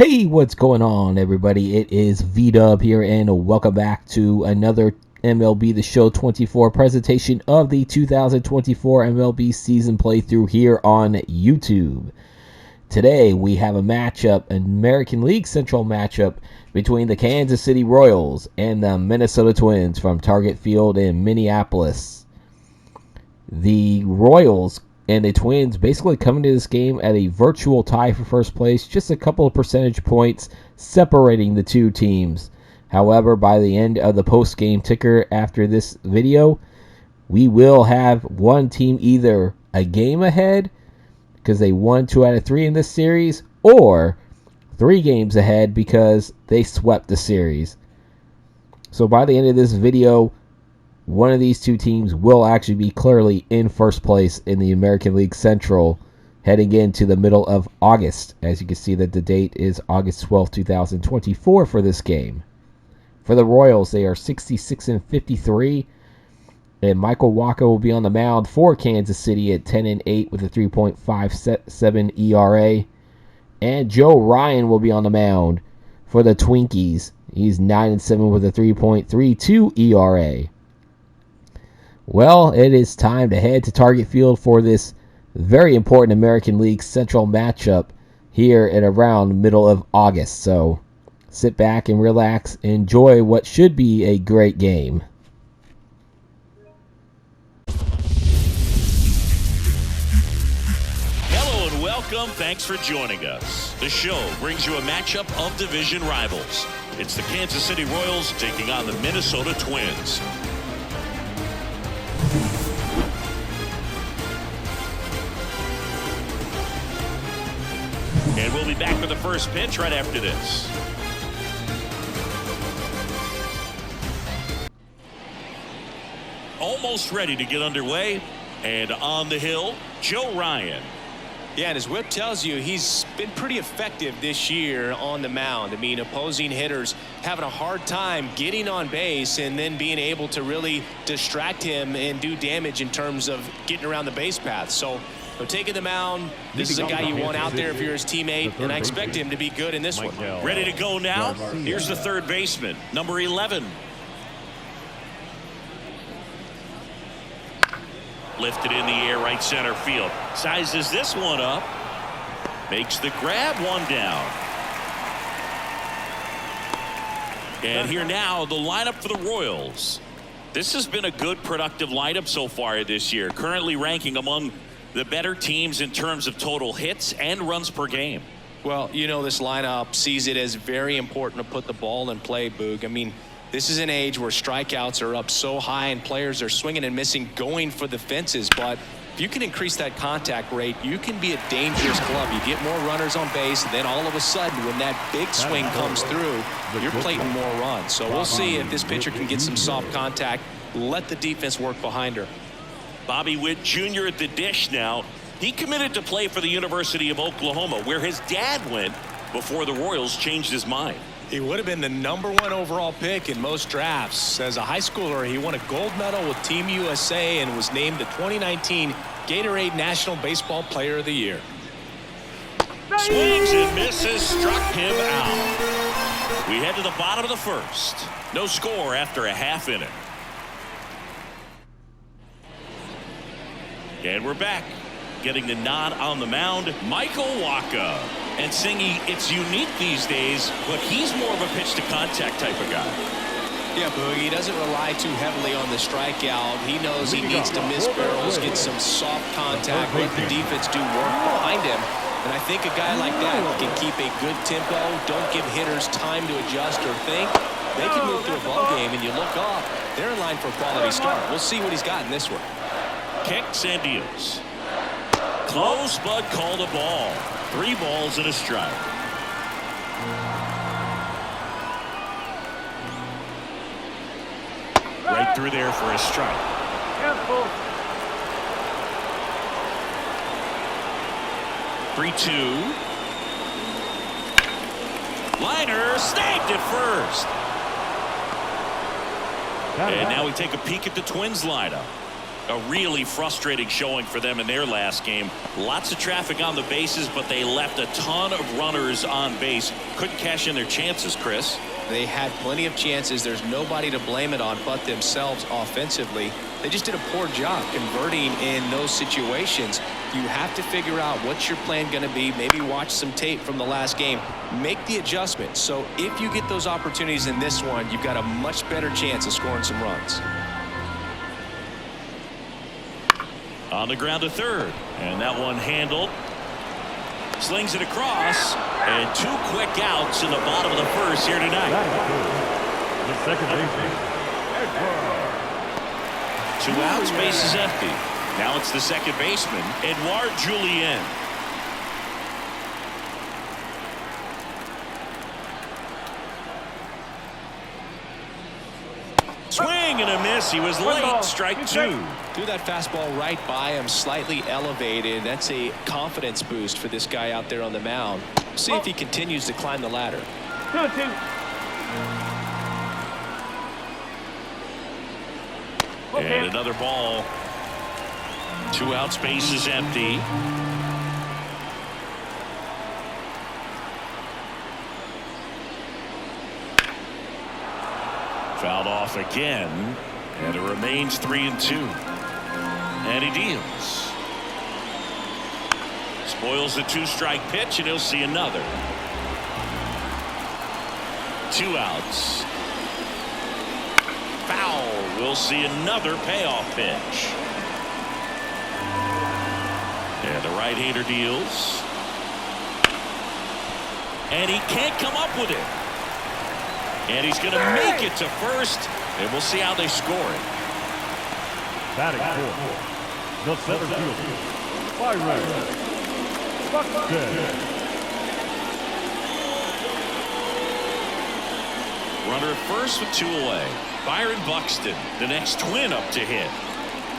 Hey, what's going on, everybody? It is V-Dub here, and welcome back to another MLB The Show 24 presentation of the 2024 MLB Season Playthrough here on YouTube. Today, we have a matchup, an American League Central matchup between the Kansas City Royals and the Minnesota Twins from Target Field in Minneapolis. The Royals and the Twins basically coming to this game at a virtual tie for first place, just a couple of percentage points separating the two teams. However, by the end of the post-game ticker after this video, we will have one team either a game ahead, because they won 2 out of 3 in this series, or 3 games ahead because they swept the series. So by the end of this video, one of these two teams will actually be clearly in first place in the American League Central heading into the middle of August. As you can see that the date is August 12, 2024 for this game. For the Royals, they are 66-53, and Michael Wacha will be on the mound for Kansas City at 10-8 with a 3.57 ERA. And Joe Ryan will be on the mound for the Twinkies. He's 9-7 with a 3.32 ERA. Well, it is time to head to Target Field for this very important American League Central matchup here at around middle of August. So sit back and relax, enjoy what should be a great game. Hello and welcome. Thanks for joining us. The show brings you a matchup of division rivals. It's the Kansas City Royals taking on the Minnesota Twins. And we'll be back with the first pitch right after this. Almost ready to get underway. And on the hill, Joe Ryan. Yeah, and his whip tells you he's been pretty effective this year on the mound. I mean, opposing hitters having a hard time getting on base and then being able to really distract him and do damage in terms of getting around the base path. So taking the mound, this is a guy you want out there if you're his teammate, and I expect him to be good in this one. Ready to go now? Here's the third baseman, number 11. Lifted in the air, right center field. Sizes this one up. Makes the grab, one down. And here now, the lineup for the Royals. This has been a good, productive lineup so far this year. Currently ranking among the better teams in terms of total hits and runs per game. Well, you know, this lineup sees it as very important to put the ball in play, Boog. I mean, this is an age where strikeouts are up so high and players are swinging and missing, going for the fences. But if you can increase that contact rate, you can be a dangerous club. You get more runners on base, and then all of a sudden, when that big swing comes through, you're plating more runs. So we'll see if this pitcher can get some soft contact, let the defense work behind her. Bobby Witt Jr. at the dish now. He committed to play for the University of Oklahoma, where his dad went before the Royals changed his mind. He would have been the #1 overall pick in most drafts. As a high schooler, he won a gold medal with Team USA and was named the 2019 Gatorade National Baseball Player of the Year. Swings and misses, struck him out. We head to the bottom of the first. No score after a half inning. And we're back. Getting the nod on the mound, Michael Wacha. And Singy, it's unique these days, but he's more of a pitch-to-contact type of guy. Yeah, Boogie doesn't rely too heavily on the strikeout. He knows he needs to miss barrels, get some soft contact, let the defense do work behind him. And I think a guy like that can keep a good tempo, don't give hitters time to adjust or think. They can move through a ball game, and you look up, they're in line for a quality start. We'll see what he's got in this one. Kicks and deals. Close, but called a ball. 3 balls and a strike. Right through there for a strike. Careful. 3-2. Liner snagged at first. And now we take a peek at the Twins lineup. A really frustrating showing for them in their last game. Lots of traffic on the bases, but they left a ton of runners on base. Couldn't cash in their chances, Chris. They had plenty of chances. There's nobody to blame it on but themselves offensively. They just did a poor job converting in those situations. You have to figure out what's your plan going to be. Maybe watch some tape from the last game. Make the adjustment. So if you get those opportunities in this one, you've got a much better chance of scoring some runs. On the ground to third. And that one handled. Slings it across. And 2 quick outs in the bottom of the first here tonight. The second baseman. 2 outs, base is empty. Now it's the second baseman, Edouard Julien. Swing and a miss. He was late. Strike 2. Threw that fastball right by him, slightly elevated. That's a confidence boost for this guy out there on the mound. See if he continues to climb the ladder. 2-2. And another ball. 2 outs, base is empty. Fouled off again, and it remains 3-2. And he deals. Spoils the 2-strike pitch, and he'll see another. 2 outs. Foul. We'll see another payoff pitch. And the right-hander deals. And he can't come up with it. And he's going to make it to first. And we'll see how they score it. Batting fourth. The center fielder. Byron Buxton. Runner at first with 2 away. Byron Buxton, the next twin up to hit.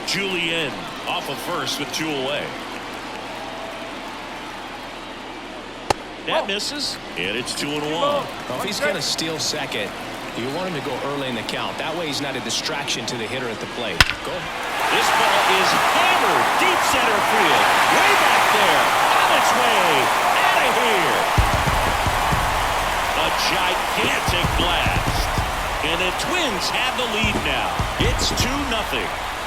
Julien off of first with 2 away. That misses, and it's 2-1. Well, if he's going to steal second, you want him to go early in the count. That way he's not a distraction to the hitter at the plate. Go. This ball is hammered deep center field. Way back there. On its way. Out of here. A gigantic blast. And the Twins have the lead now. It's 2-0.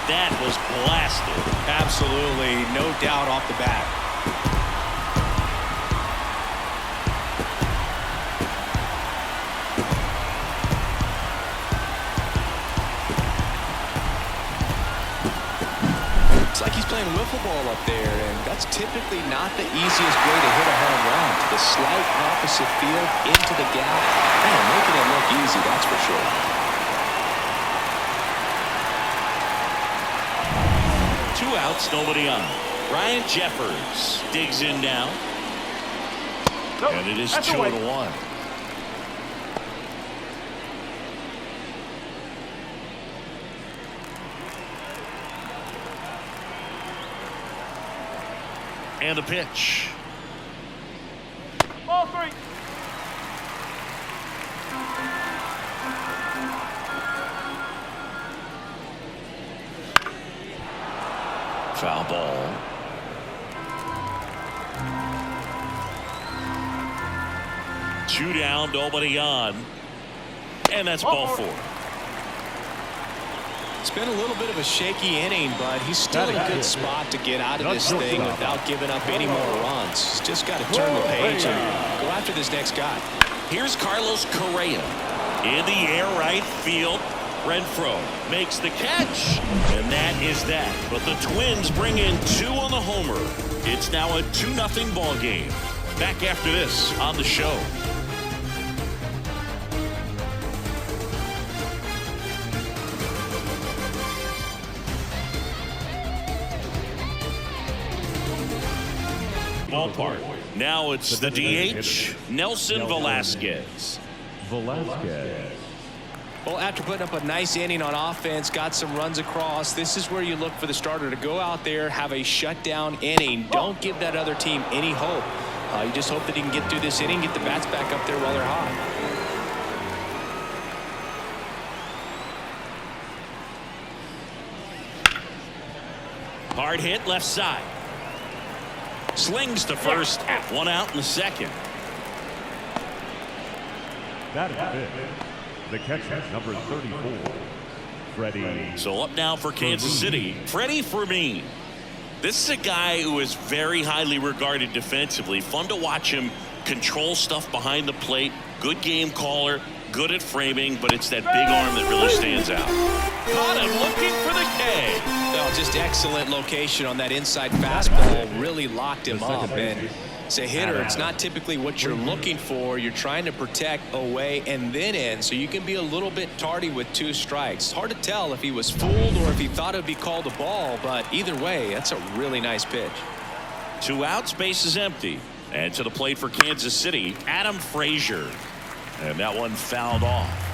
That was blasted. Absolutely. No doubt off the bat. It's like he's playing wiffle ball up there, and that's typically not the easiest way to hit a home run. To the slight opposite field, into the gap. Man, making it look easy, that's for sure. Two outs, nobody on. Ryan Jeffers digs in now. And it is 2-1. And the pitch. Ball 3. Foul ball. Two down, nobody on. And that's ball 4. It's been a little bit of a shaky inning, but he's still in a good spot to get out of this thing without giving up any more runs. He's just got to turn the page and go after this next guy. Here's Carlos Correa. In the air right field. Renfroe makes the catch. And that is that. But the Twins bring in 2 on the homer. It's now a 2-0 ball game. Back after this on the show. Ballpark. Now it's the DH, Nelson Velasquez. Well, after putting up a nice inning on offense, got some runs across, this is where you look for the starter to go out there, have a shutdown inning. Don't give that other team any hope. You just hope that he can get through this inning, get the bats back up there while they're hot. Hard hit left side. Slings to first. One out in the second. That is fifth. The catcher, number 34, Freddie. So up now for Kansas City, Freddie Fermin. This is a guy who is very highly regarded defensively. Fun to watch him control stuff behind the plate. Good game caller, good at framing, but it's that big arm that really stands out. Caught him looking for the K. Well, just excellent location on that inside fastball. Really locked him up. And as a hitter, it's not typically what you're looking for. You're trying to protect away and then in, so you can be a little bit tardy with 2 strikes. Hard to tell if he was fooled or if he thought it would be called a ball, but either way, that's a really nice pitch. 2 outs, base is empty. And to the plate for Kansas City, Adam Frazier. And that one fouled off.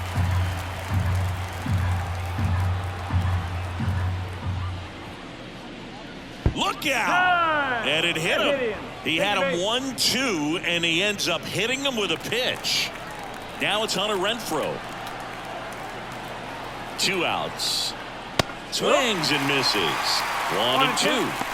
Look out! And it hit him. He had him 1-2, and he ends up hitting him with a pitch. Now it's Hunter Renfroe. 2 outs. Swings and misses. 1-2.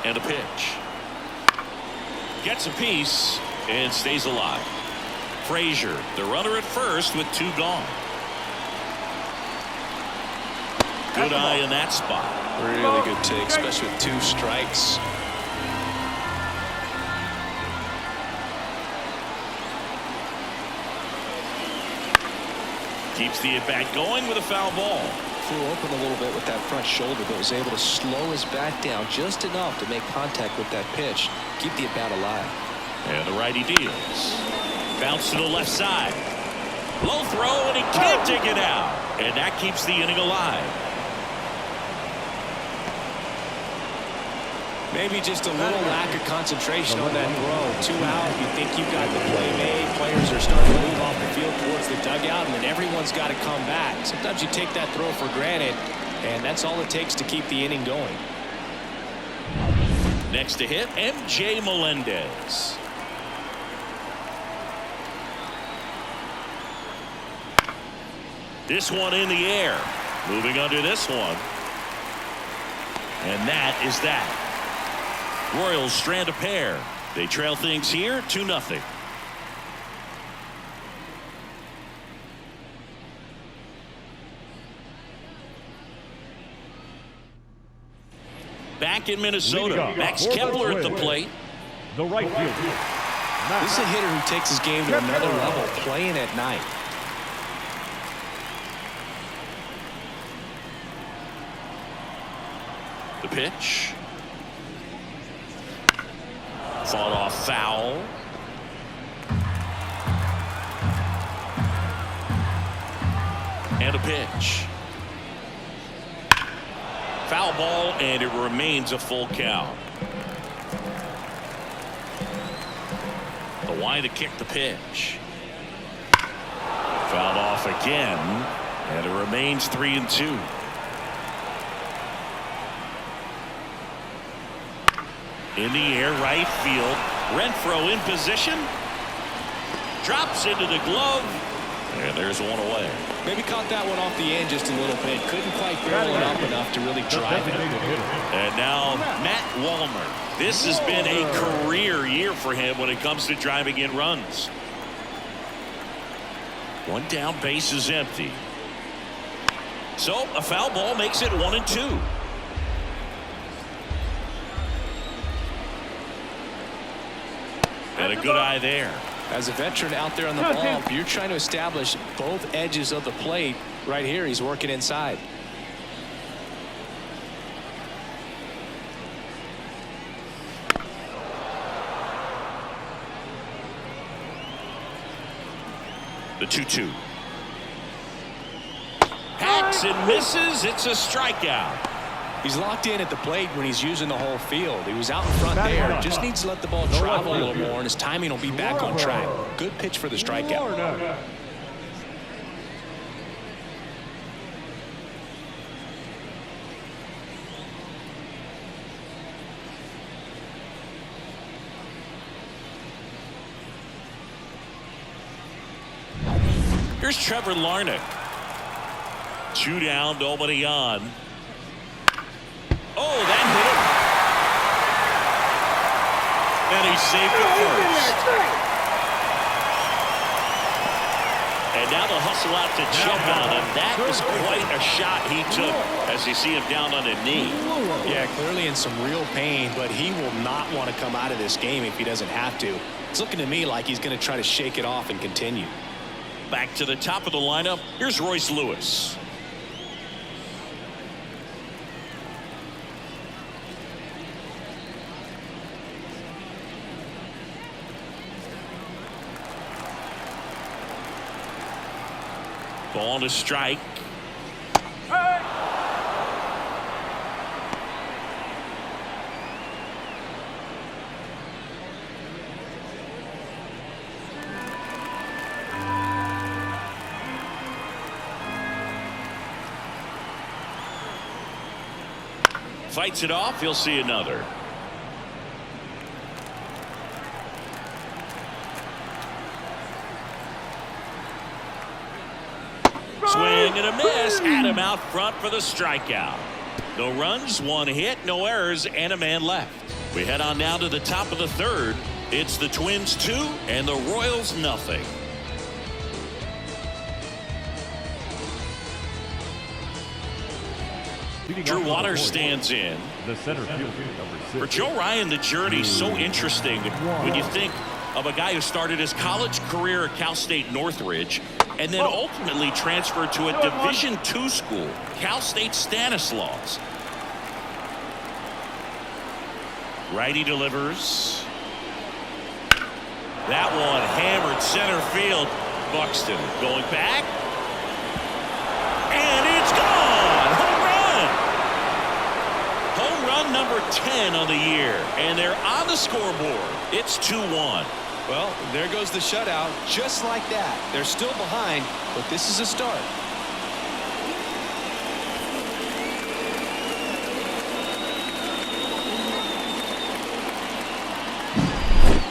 And a pitch. Gets a piece and stays alive. Frazier, the runner at first with 2 gone. Good eye in that spot. Really good take, especially with 2 strikes. Keeps the at-bat going with a foul ball. Flew open a little bit with that front shoulder, but was able to slow his bat down just enough to make contact with that pitch. Keep the at-bat alive. And the righty deals. Bounce to the left side. Low throw, and he can't dig it out. And that keeps the inning alive. Maybe just a little lack of concentration on that throw. 2 out, you think you've got the play made. Players are starting to move off the field towards the dugout, and then everyone's got to come back. Sometimes you take that throw for granted, and that's all it takes to keep the inning going. Next to hit, MJ Melendez. This one in the air. Moving under this one. And that is that. Royals strand a pair. They trail things here 2-0. Back in Minnesota, Max Kepler at the plate. The right fielder. This is a hitter who takes his game to another level, playing at night. The pitch. Fought off foul. And a pitch. Foul ball, and it remains a full count. The wide to kick the pitch. Fouled off again, and it remains 3-2. In the air, right field. Renfroe in position. Drops into the glove. And there's one away. Maybe caught that one off the end just a little bit. Couldn't quite barrel it up enough to really drive it. And now Matt Wallner. This has been a career year for him when it comes to driving in runs. One down, base is empty. So a foul ball makes it 1-2. And a good eye there. As a veteran out there on the ball, you're trying to establish both edges of the plate. Right here, he's working inside. The 2-2. Hacks and misses. It's a strikeout. He's locked in at the plate when he's using the whole field. He was out in front there. Just needs to let the ball travel a little more, and his timing will be back on track. Good pitch for the strikeout. Here's Trevor Larnach. 2 down, nobody on. Oh, that hit him. And he's safe at first. And now the hustle out to check on him. That was quite a shot he took as you see him down on a knee. Yeah, clearly in some real pain, but he will not want to come out of this game if he doesn't have to. It's looking to me like he's going to try to shake it off and continue. Back to the top of the lineup. Here's Royce Lewis. Ball to strike. Fights it off. He'll see another. Swing and a miss. Adam out front for the strikeout. No runs, 1 hit, no errors, and a man left. We head on now to the top of the third. It's the Twins 2 and the Royals nothing. Drew Waters stands in. The center fielder, number 6. For Joe Ryan, the journey's so interesting when you think of a guy who started his college career at Cal State Northridge and then ultimately transferred to a Division II school, Cal State Stanislaus. Righty delivers. That one hammered center field. Buxton going back. And it's gone! Home run number 10 on the year. And they're on the scoreboard. It's 2-1. Well, there goes the shutout, just like that. They're still behind, but this is a start.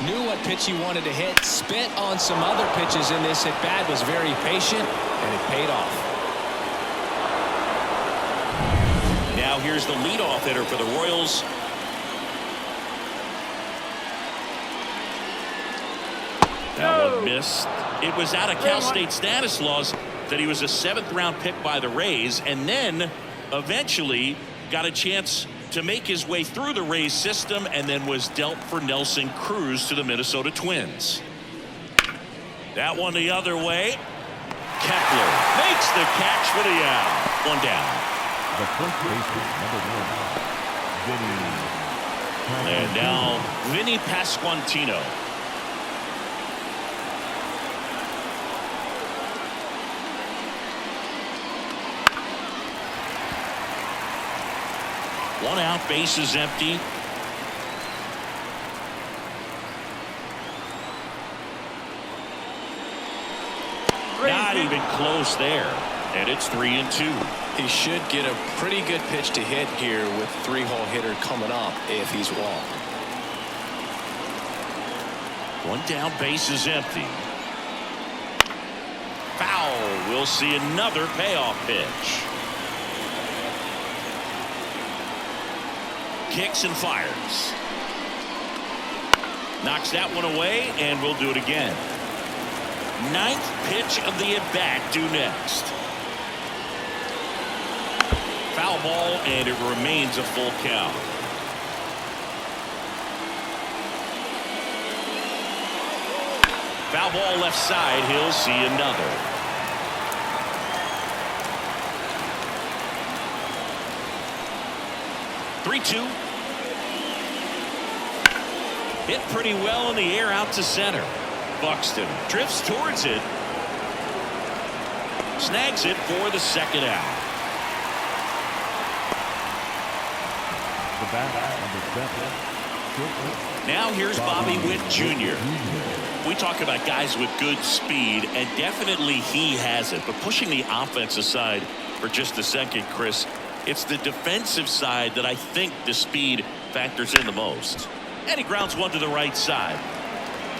Knew what pitch he wanted to hit, spent on some other pitches in this at-bat, was very patient, and it paid off. Now here's the leadoff hitter for the Royals. That one missed. It was out of Cal State Stanislaus that he was a 7th-round pick by the Rays, and then eventually got a chance to make his way through the Rays system and then was dealt for Nelson Cruz to the Minnesota Twins. That one the other way. Kepler makes the catch for the out. 1 down. The first baseman, number 1, Vinny. And now Vinny Pasquantino. One out, base is empty. Not even close there. And it's 3-2. He should get a pretty good pitch to hit here with 3-hole hitter coming up if he's walked. 1 down, base is empty. Foul. We'll see another payoff pitch. Kicks and fires. Knocks that one away, and we'll do it again. 9th pitch of the at-bat due next. Foul ball, and it remains a full count. Foul ball left side. He'll see another. Three-two. Hit pretty well in the air out to center. Buxton drifts towards it. Snags it for the 2nd out. The bat, number 7. Now here's Bobby Witt Jr. We talk about guys with good speed, and definitely he has it. But pushing the offense aside for just a second, Chris, it's the defensive side that I think the speed factors in the most. And he grounds one to the right side.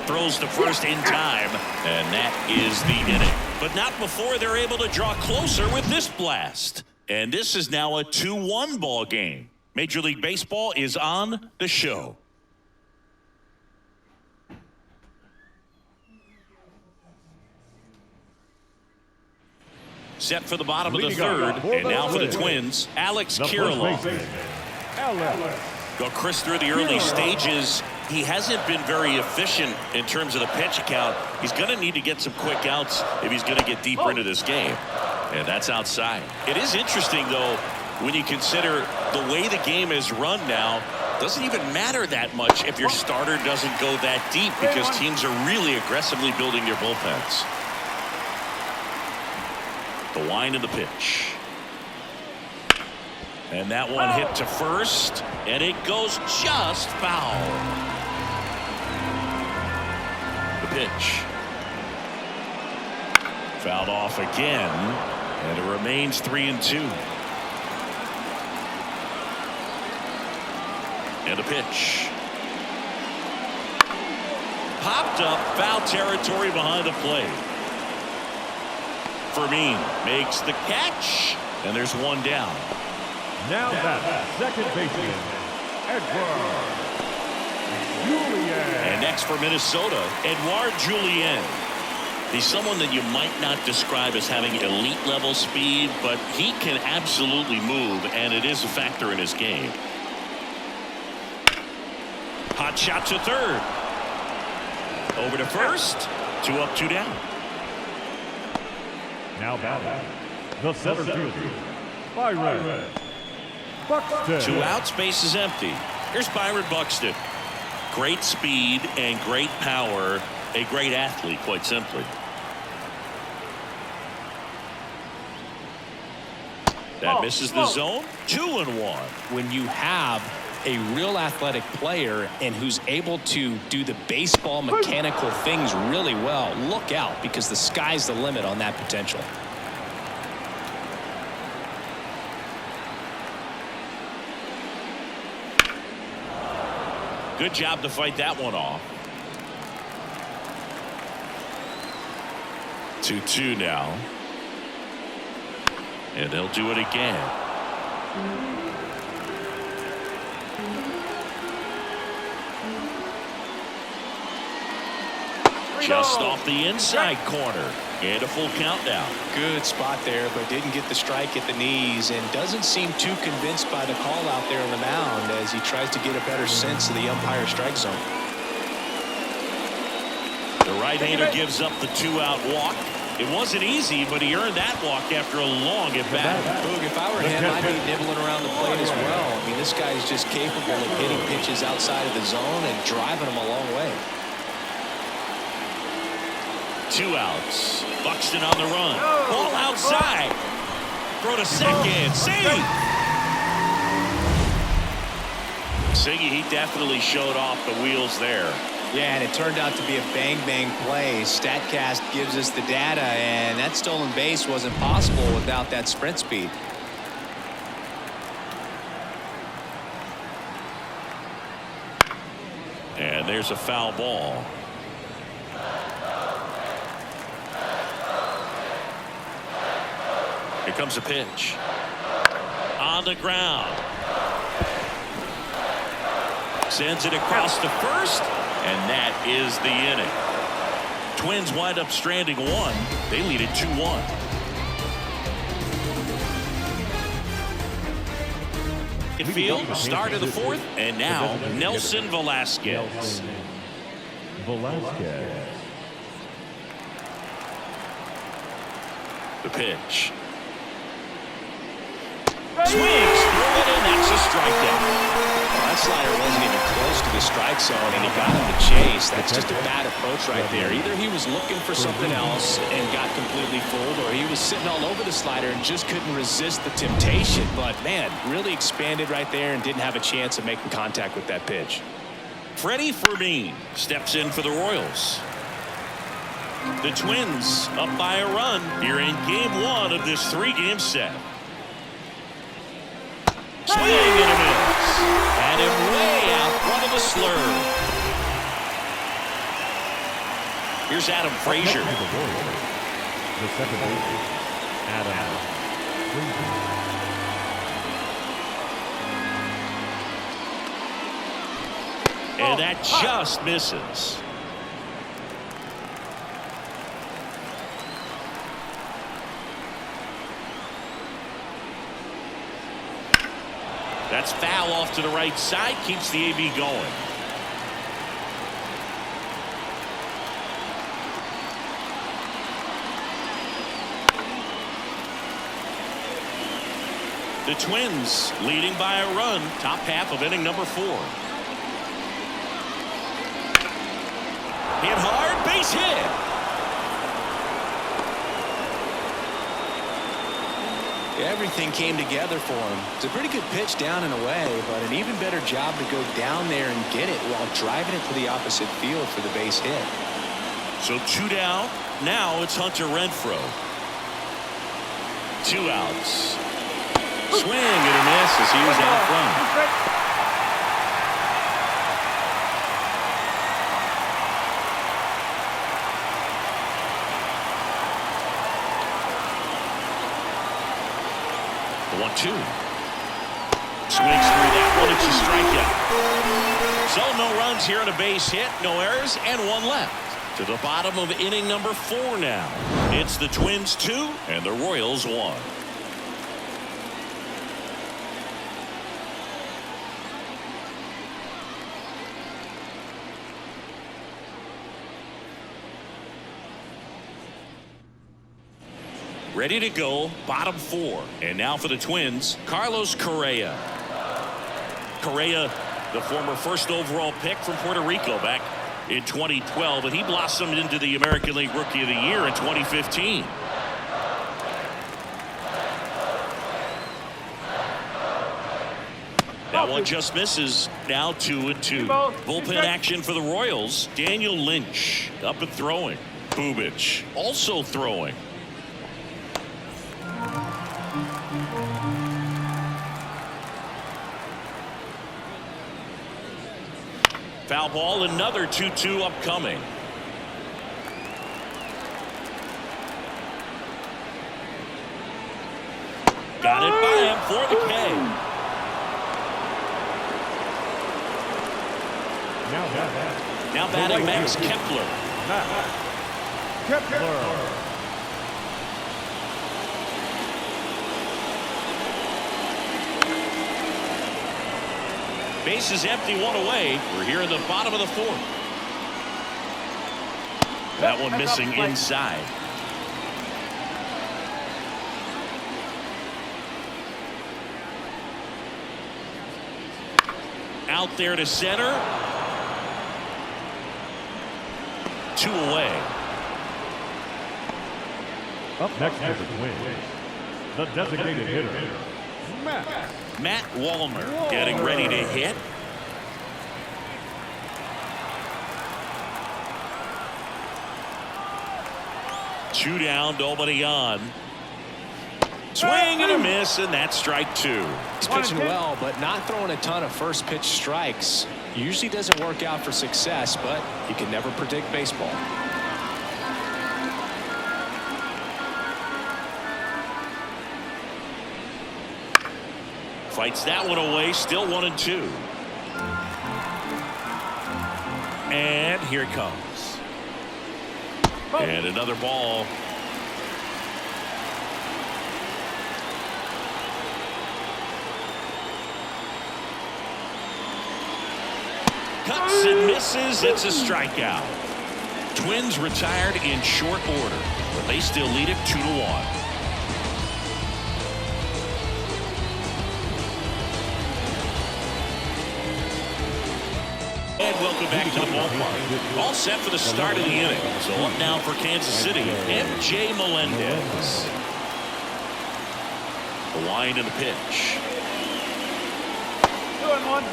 Throws to first in time, and that is the inning. but not before they're able to draw closer with this blast. And this is now a 2-1 ball game. Major League Baseball is on the show. Set for the bottom of the third, and now for the Twins, Alex Kirilloff. Well, Chris, through the early stages, he hasn't been very efficient in terms of the pitch count. He's going to need to get some quick outs if he's going to get deeper into this game. And that's outside. It is interesting, though, when you consider the way the game is run now. Doesn't even matter that much if your starter doesn't go that deep, because teams are really aggressively building their bullpens. The wind of the pitch. And that one hit to first, and it goes just foul. The pitch. Fouled off again, and it remains 3-2. And the pitch. Popped up, foul territory behind the plate. Fermin makes the catch, and there's one down. Now that's second baseman, Edouard Julien. And next for Minnesota, Edouard Julien. He's someone that you might not describe as having elite level speed, but he can absolutely move, and it is a factor in his game. Hot shot to third. Over to first. 2 up, 2 down. Now batting, the center fielder, Byron Buxton. 2 outs, base is empty. Here's Byron Buxton. Great speed and great power. A great athlete, quite simply. That misses the zone. 2-1. When you have a real athletic player and who's able to do the baseball mechanical things really well, look out, because the sky's the limit on that potential. Good job to fight that one off. 2-2 now. And they'll do it again. Just off the inside corner. And a full count now. Good spot there, but didn't get the strike at the knees, and doesn't seem too convinced by the call out there on the mound as he tries to get a better sense of the umpire strike zone. The right-hander gives up the 2-out walk. It wasn't easy, but he earned that walk after a long at-bat. Boog, if I were him, I'd be nibbling around the plate as well. I mean, this guy's just capable of hitting pitches outside of the zone and driving them a long way. 2 outs. Buxton on the run. Ball outside. Throw to second. Siggy. Siggy, he definitely showed off the wheels there. Yeah, and it turned out to be a bang-bang play. StatCast gives us the data, and that stolen base wasn't possible without that sprint speed. And there's a foul ball. Here comes a pitch. On the ground. Sends it across to first, and that is the inning. Twins wind up stranding 1. They lead it 2-1. Field, start of the 4th, and now Nelson Velasquez. The pitch. Swings through it, and that's a strikeout. That slider wasn't even close to the strike zone, and he got him to chase. That's just a bad approach right there. Either he was looking for something else and got completely fooled, or he was sitting all over the slider and just couldn't resist the temptation. But, man, really expanded right there and didn't have a chance of making contact with that pitch. Freddie Fermin steps in for the Royals. The Twins up by a run here in Game 1 of this 3-game set. Swing and a miss. Had him way out front of the slurve. Here's Adam Frazier. The second baseman, Adam. And that just misses. That's foul off to the right side, keeps the AB going. The Twins leading by a run, top half of inning number 4. Hit hard, base hit. Everything came together for him. It's a pretty good pitch down and away, but an even better job to go down there and get it while driving it to the opposite field for the base hit. So 2 down. Now it's Hunter Renfroe. 2 outs. Swing and a miss as he was out front. The 1-2. Swings through that one. It's a strikeout. So no runs here on a base hit, no errors, and 1 left. To the bottom of inning number 4 now. It's the Twins 2 and the Royals 1. Ready to go, bottom 4. And now for the Twins, Carlos Correa. Correa, the former first overall pick from Puerto Rico back in 2012, and he blossomed into the American League Rookie of the Year in 2015. That one just misses. Now 2-2. Bullpen action for the Royals. Daniel Lynch up and throwing. Bubich also throwing. Foul ball, another 2-2 upcoming. Got it by him for the K. Now batting Max Kepler. Base is empty, 1 away. We're here in the bottom of the 4th. That one missing inside. Out there to center. 2 away. Up next for the Twins, the designated hitter, Matt Wallner getting ready to hit. Two down, nobody on. Swing and a miss, and that's strike 2. He's pitching well, but not throwing a ton of first pitch strikes. Usually doesn't work out for success, but you can never predict baseball. Fights that one away, still 1-2. And here it comes. And another ball. Cuts and misses. It's a strikeout. Twins retired in short order, but they still lead it 2-1. And welcome back to the ballpark. All set for the start of the inning. So up now for Kansas City, MJ Melendez. The wind and the pitch. 2-1.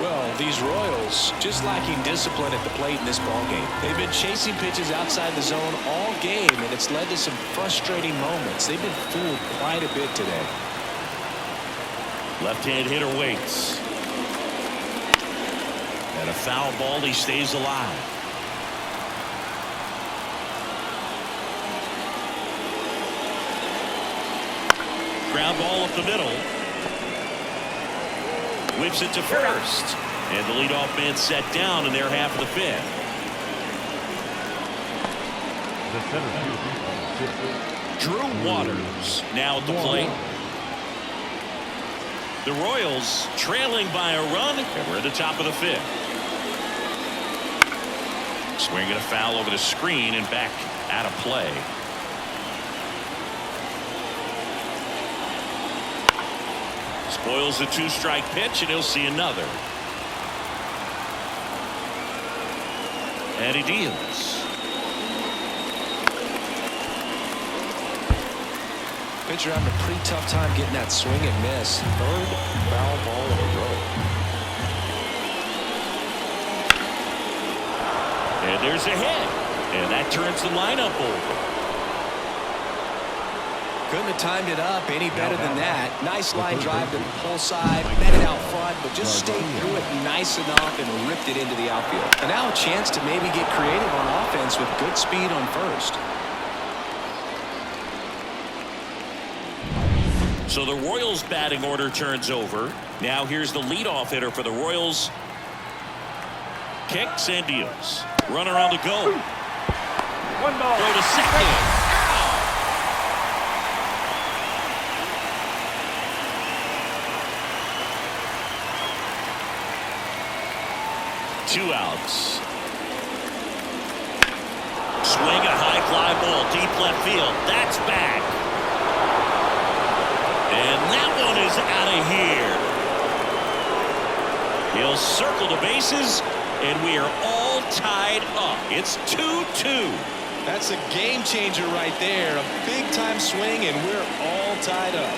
Well, these Royals just lacking discipline at the plate in this ballgame. They've been chasing pitches outside the zone all game, and it's led to some frustrating moments. They've been fooled quite a bit today. Left-hand hitter waits. And a foul ball, he stays alive. Ground ball up the middle. Whips it to first. And the leadoff man set down in their half of the fifth. The center fielder, Drew Waters now at the plate. The Royals trailing by a run, and we're at the top of the fifth. Swinging a foul over the screen and back out of play. Spoils the 2-strike pitch, and he'll see another. And he deals. Pitcher having a pretty tough time getting that swing and miss. Third foul ball in a row. And there's a hit. And that turns the lineup over. Couldn't have timed it up any better than that. Nice line drive to the pull side, met it out front, but just stayed through it nice enough and ripped it into the outfield. And now a chance to maybe get creative on offense with good speed on first. So the Royals batting order turns over. Now here's the leadoff hitter for the Royals. Kicks and deals. Runner on the go. one ball. Throw to second. 2 outs. Swing a high fly ball deep left field. That's back. And that one is out of here. He'll circle the bases, and we are all tied up. It's 2-2. That's a game changer right there. A big time swing, and we're all tied up.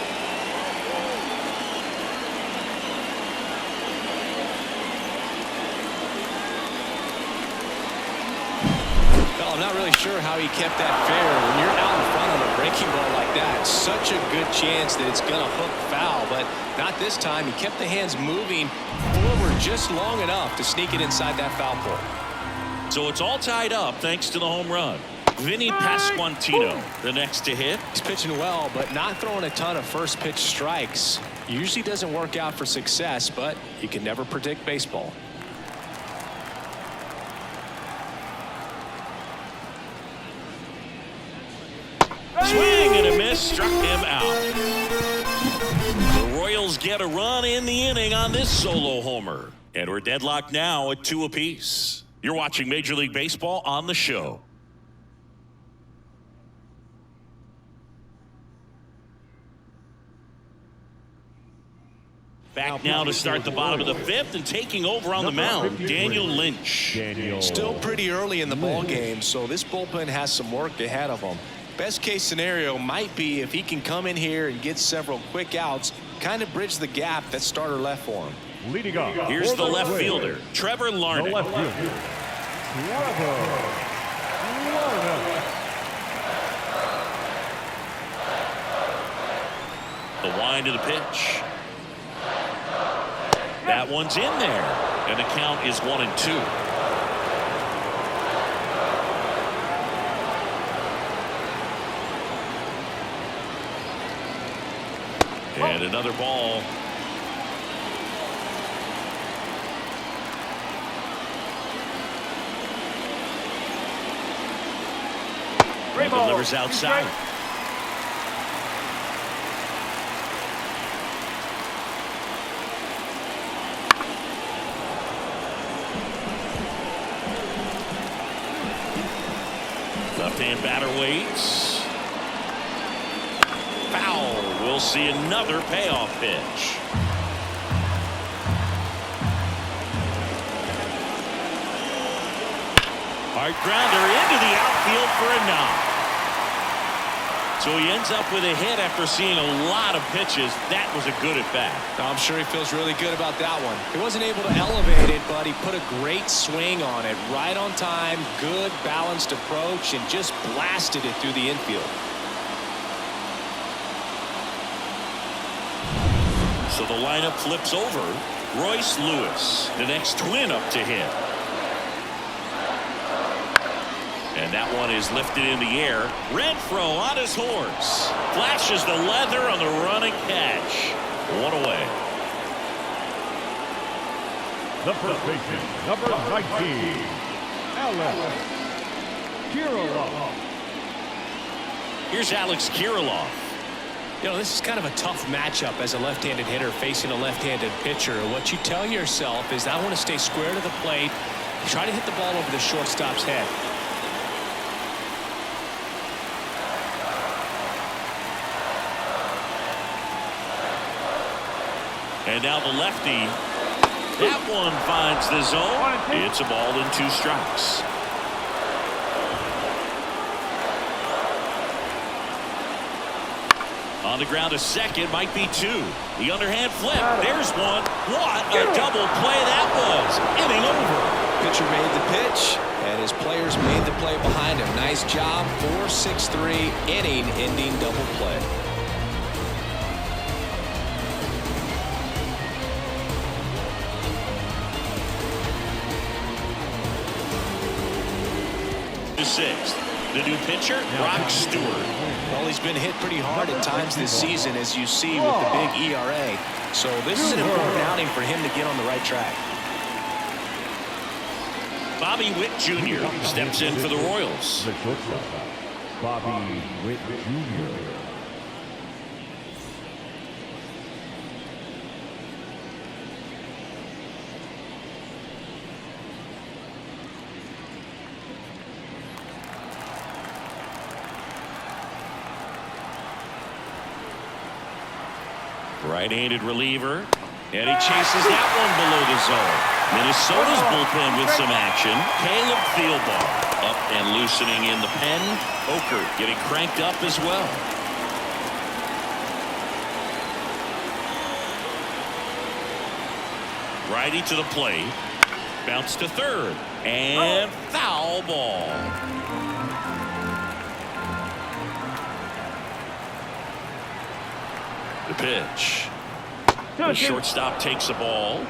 I'm not really sure how he kept that fair. When you're out in front on a breaking ball like that, such a good chance that it's going to hook foul, but not this time. He kept the hands moving forward just long enough to sneak it inside that foul pole. So it's all tied up thanks to the home run. Vinny Pasquantino, the next to hit. He's pitching well, but not throwing a ton of first pitch strikes. Usually doesn't work out for success, but you can never predict baseball. Swing and a miss, struck him out. The Royals get a run in the inning on this solo homer. And we're deadlocked now at 2 apiece. You're watching Major League Baseball on the show. Back now to start the bottom of the fifth, and taking over on the mound, Daniel Lynch. Still pretty early in the ball game, so this bullpen has some work ahead of them. Best case scenario might be if he can come in here and get several quick outs, kind of bridge the gap that starter left for him. Leading off. Here's the left fielder, Trevor Larned. The wind of the pitch. That one's in there, and the count is 1-2. And another ball. And delivers outside. Left-hand batter waits. Foul. We'll see another payoff pitch. Hard grounder into the outfield for a knock. So he ends up with a hit after seeing a lot of pitches. That was a good at-bat. I'm sure he feels really good about that one. He wasn't able to elevate it, but he put a great swing on it. Right on time, good balanced approach, and just blasted it through the infield. So the lineup flips over. Royce Lewis, the next twin up to hit. And And that one is lifted in the air. Renfroe on his horse. Flashes the leather on the running catch. One away. The first baseman, number 19, Alex Kirilloff. Here's Alex Kirilloff. You know, this is kind of a tough matchup as a left-handed hitter facing a left-handed pitcher. What you tell yourself is, I want to stay square to the plate, try to hit the ball over the shortstop's head. And now the lefty. That one finds the zone. It's a ball and 2 strikes. On the ground, a second, might be 2. The underhand flip. There's one. What a double play that was. Inning over. Pitcher made the pitch, and his players made the play behind him. Nice job. 4-6-3 inning-ending double play. The 6th. The new pitcher, Brock Stewart. Well, he's been hit pretty hard at times this season, as you see with the big ERA. So this is an important outing for him to get on the right track. Bobby Witt Jr. steps in for the Royals. The shortstop, Bobby Witt Jr. Right-handed reliever. And he chases that one below the zone. Minnesota's bullpen with some action. Caleb Thielbar up and loosening in the pen. Oker getting cranked up as well. Righty to the plate. Bounce to third. And foul ball. The pitch. The shortstop takes the ball.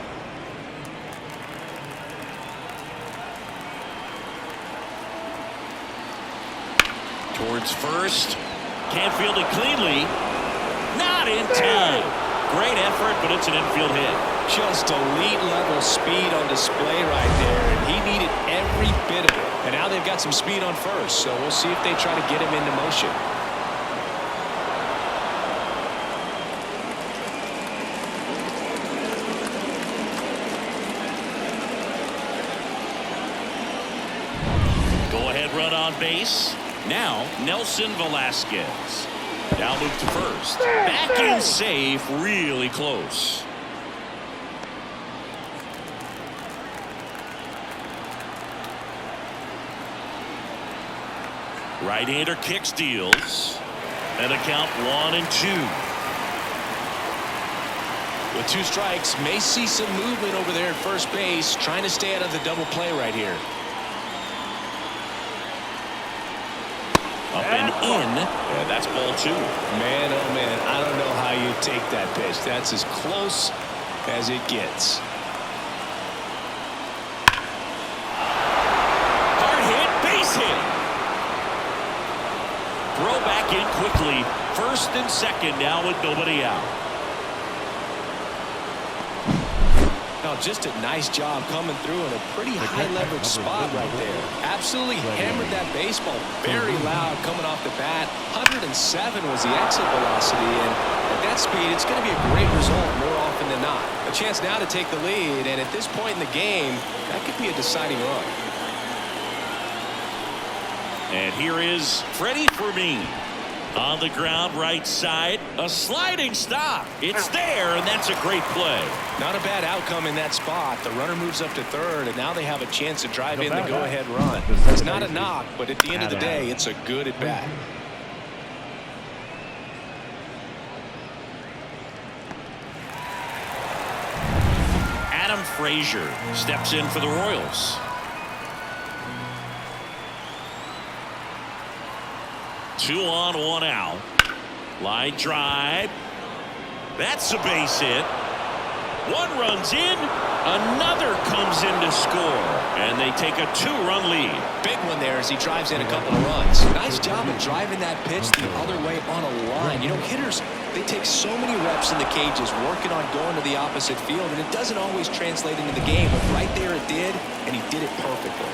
Towards first. Can't field it cleanly. Not in time. Great effort, but it's an infield hit. Just elite level speed on display right there, and he needed every bit of it. And now they've got some speed on first, so we'll see if they try to get him into motion. Run on base. Now Nelson Velasquez. Now move to first. Back in safe. Really close. Right-hander kick steals. And a count 1-2. With 2 strikes, may see some movement over there at first base, trying to stay out of the double play right here. Up and in. And that's ball 2. Man, oh man, I don't know how you take that pitch. That's as close as it gets. Hard hit, base hit. Throw back in quickly. First and second now with nobody out. Now, just a nice job coming through in a pretty high leverage spot right there. Absolutely hammered that baseball. Very loud coming off the bat. 107 was the exit velocity, and at that speed, it's going to be a great result more often than not. A chance now to take the lead, and at this point in the game, that could be a deciding run. And here is Freddie Fermin. On the ground, right side, a sliding stop. It's there, and that's a great play. Not a bad outcome in that spot. The runner moves up to third, and now they have a chance to drive in the go-ahead run. It's not a knock, but at the end of the day, it's a good at-bat. Adam Frazier steps in for the Royals. Two on, one out. Line drive. That's a base hit. One runs in. Another comes in to score, and they take a 2-run lead. Big one there as he drives in a couple of runs. Nice job of driving that pitch the other way on a line. You know, hitters, they take so many reps in the cages working on going to the opposite field, and it doesn't always translate into the game, but right there it did, and he did it perfectly.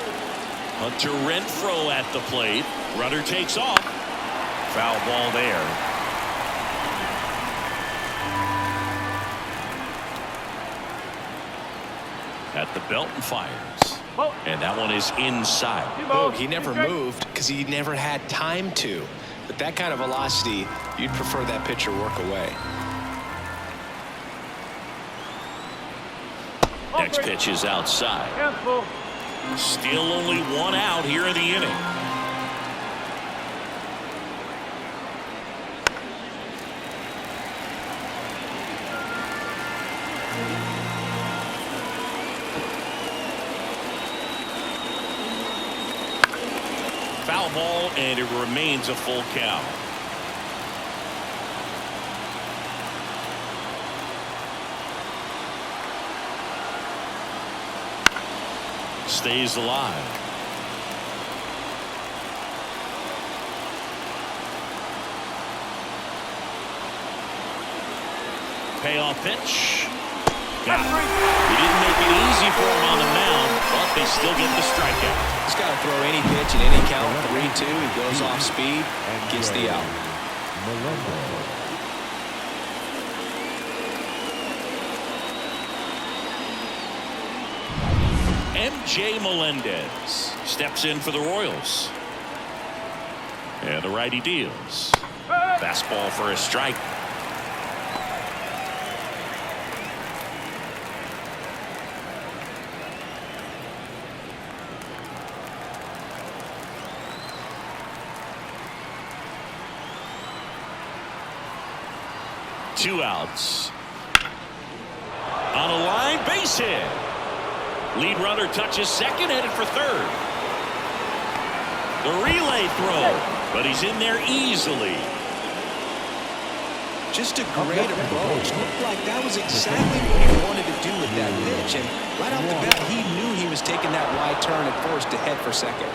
Hunter Renfroe at the plate. Runner takes off. Foul ball there. At the belt and fires. And that one is inside. Oh, he never moved because he never had time to. But that kind of velocity, you'd prefer that pitcher work away. Next pitch is outside. Still only one out here in the inning. Foul ball, and it remains a full count. Stays alive. Payoff pitch. Got it. He didn't make it easy for him on the mound, but they still get the strikeout. He's got to throw any pitch in any count. 3-2. He goes off speed and gets the out. MJ Melendez steps in for the Royals. And the righty deals. Fastball for a strike. Two outs. On a line, base hit. Lead runner touches second, headed for third. The relay throw, but he's in there easily. Just a great approach. Looked like that was exactly what he wanted to do with that pitch. And right off the bat, he knew he was taking that wide turn at first to head for second.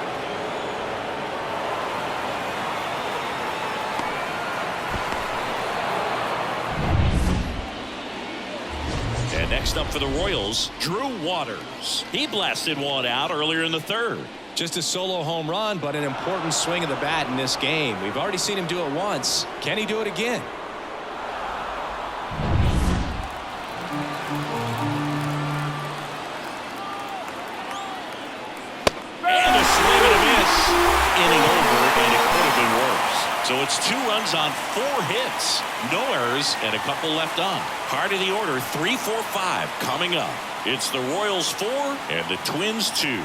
And next up for the Royals, Drew Waters. He blasted one out earlier in the third. Just a solo home run, but an important swing of the bat in this game. We've already seen him do it once. Can he do it again? And a swing and a miss. Inning over, and it could have been worse. So it's 2 runs on 4 hits. No errors and a couple left on. Part of the order, 3, 4, 5 coming up. It's the Royals 4 and the Twins 2.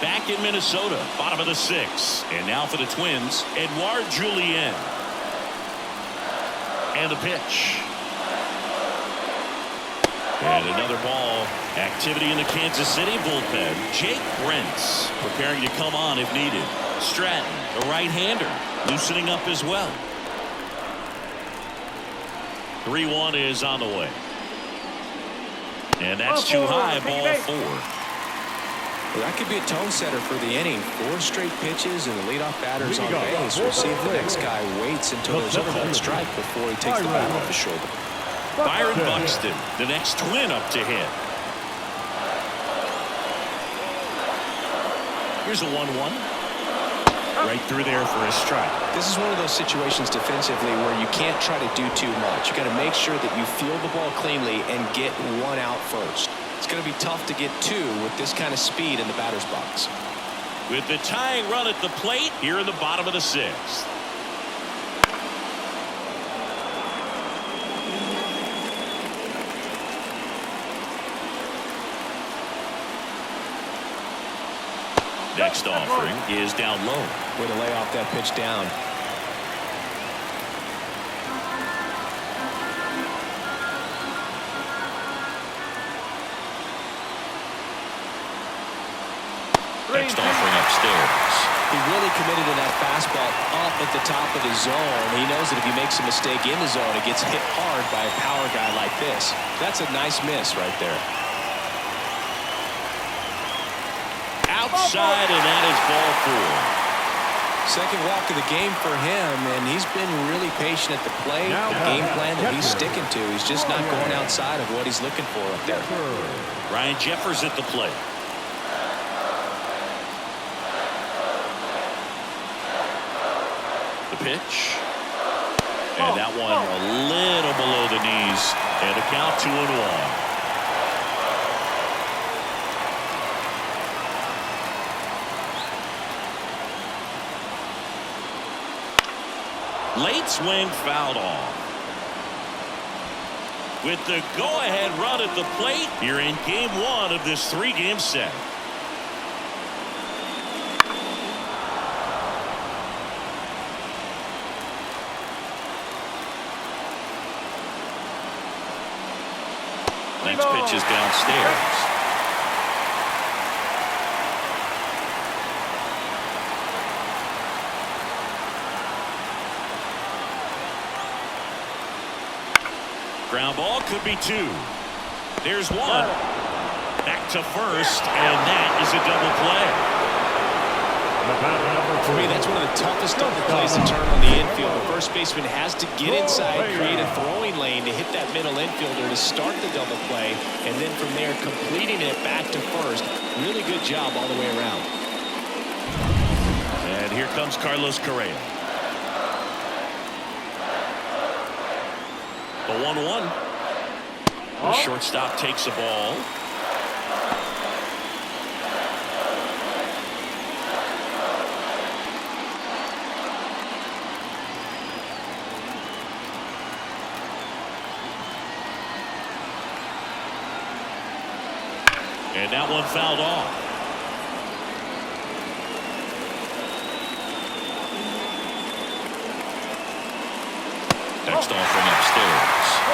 Back in Minnesota, bottom of the 6th. And now for the Twins, Edouard Julien. And the pitch. And another ball. Activity in the Kansas City bullpen. Jake Brentz preparing to come on if needed. Stratton, the right-hander, loosening up as well. 3-1 is on the way. And that's too high, ball 4. Well, that could be a tone setter for the inning. 4 straight pitches and the leadoff batter's on base. We'll see if the next guy waits until there's a called strike before he takes the bat off the shoulder. Byron Buxton, the next Twin up to hit. Here's a 1-1. Right through there for a strike. This is one of those situations defensively where you can't try to do too much. You got to make sure that you field the ball cleanly and get 1 out first. It's going to be tough to get 2 with this kind of speed in the batter's box. With the tying run at the plate here in the bottom of the 6th. Next offering is down low. Way to lay off that pitch down. Next offering upstairs. He really committed to that fastball up at the top of the zone. He knows that if he makes a mistake in the zone, it gets hit hard by a power guy like this. That's a nice miss right there. Outside, and that is ball 4. Second walk of the game for him, and he's been really patient at the plate. The game plan that he's sticking to. He's just not going outside of what he's looking for up there. Ryan Jeffers at the plate. The pitch. And that one a little below the knees. And a count 2-1. Late swing fouled off. With the go-ahead run at the plate, you're in game 1 of this 3-game set. Next pitch is downstairs. Ground ball could be 2. There's 1. Back to first, and that is a double play. For me, that's one of the toughest double plays to turn on the infield. The first baseman has to get inside, create a throwing lane to hit that middle infielder to start the double play, and then from there completing it back to first. Really good job all the way around. And here comes Carlos Correa. The 1-1. The shortstop takes the ball. And that one fouled off. Next off from upstairs.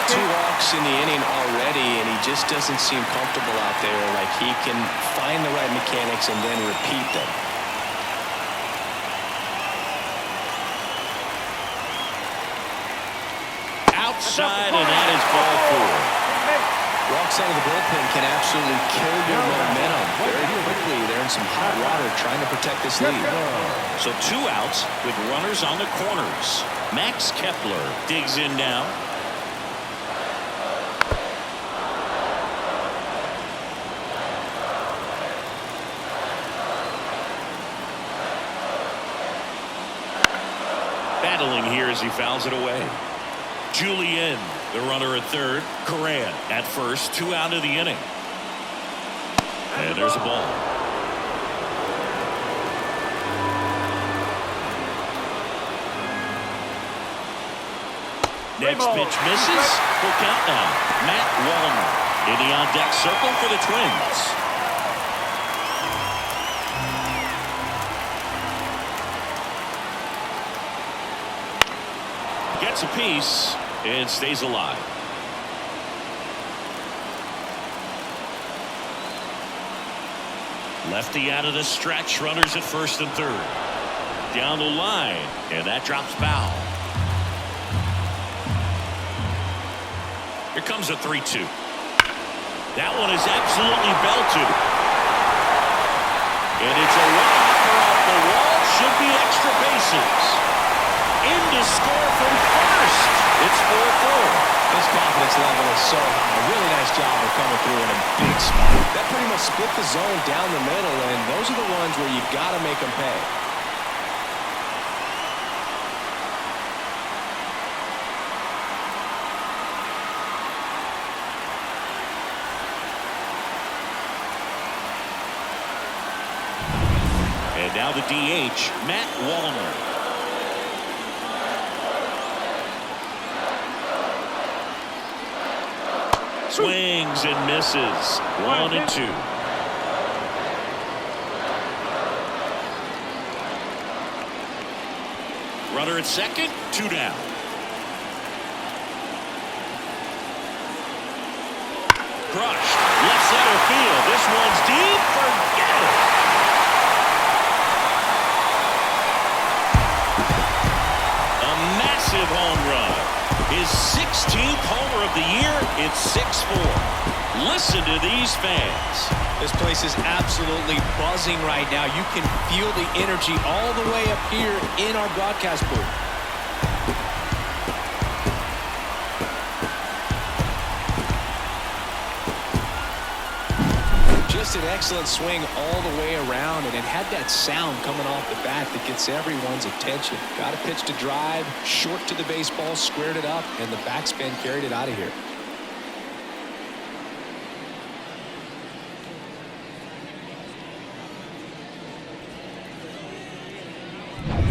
2 walks in the inning already, and he just doesn't seem comfortable out there. Like he can find the right mechanics and then repeat them. Outside, and that is ball 4. Walks out of the bullpen can absolutely kill your momentum very quickly. They're in some hot water trying to protect this lead. So 2 outs with runners on the corners. Max Kepler digs in now. Battling here as he fouls it away. Julian, the runner at third. Correa at first. 2 out of the inning. And there's a ball. Next pitch misses. Full count now. Matt Wallner in the on-deck circle for the Twins. Gets a piece and stays alive. Lefty out of the stretch. Runners at first and third. Down the line, and that drops foul. Here comes a 3-2. That one is absolutely belted. And it's a one-hopper off the wall. Should be extra bases. In to score from first. It's 4-4. His confidence level is so high. Really nice job of coming through in a big spot. That pretty much split the zone down the middle, and those are the ones where you've got to make them pay. And now the DH, Matt Wallner. Swings and misses. 1-2. Runner at second, 2 down. Crushed. Left center field. This one's deep. Forget it. home run. His 16th homer of the year. It's 6-4. Listen to these fans. This place is absolutely buzzing right now. You can feel the energy all the way up here in our broadcast booth. Just an excellent swing all the way around, and it had that sound coming off the bat that gets everyone's attention. Got a pitch to drive, short to the baseball, squared it up, and the backspin carried it out of here.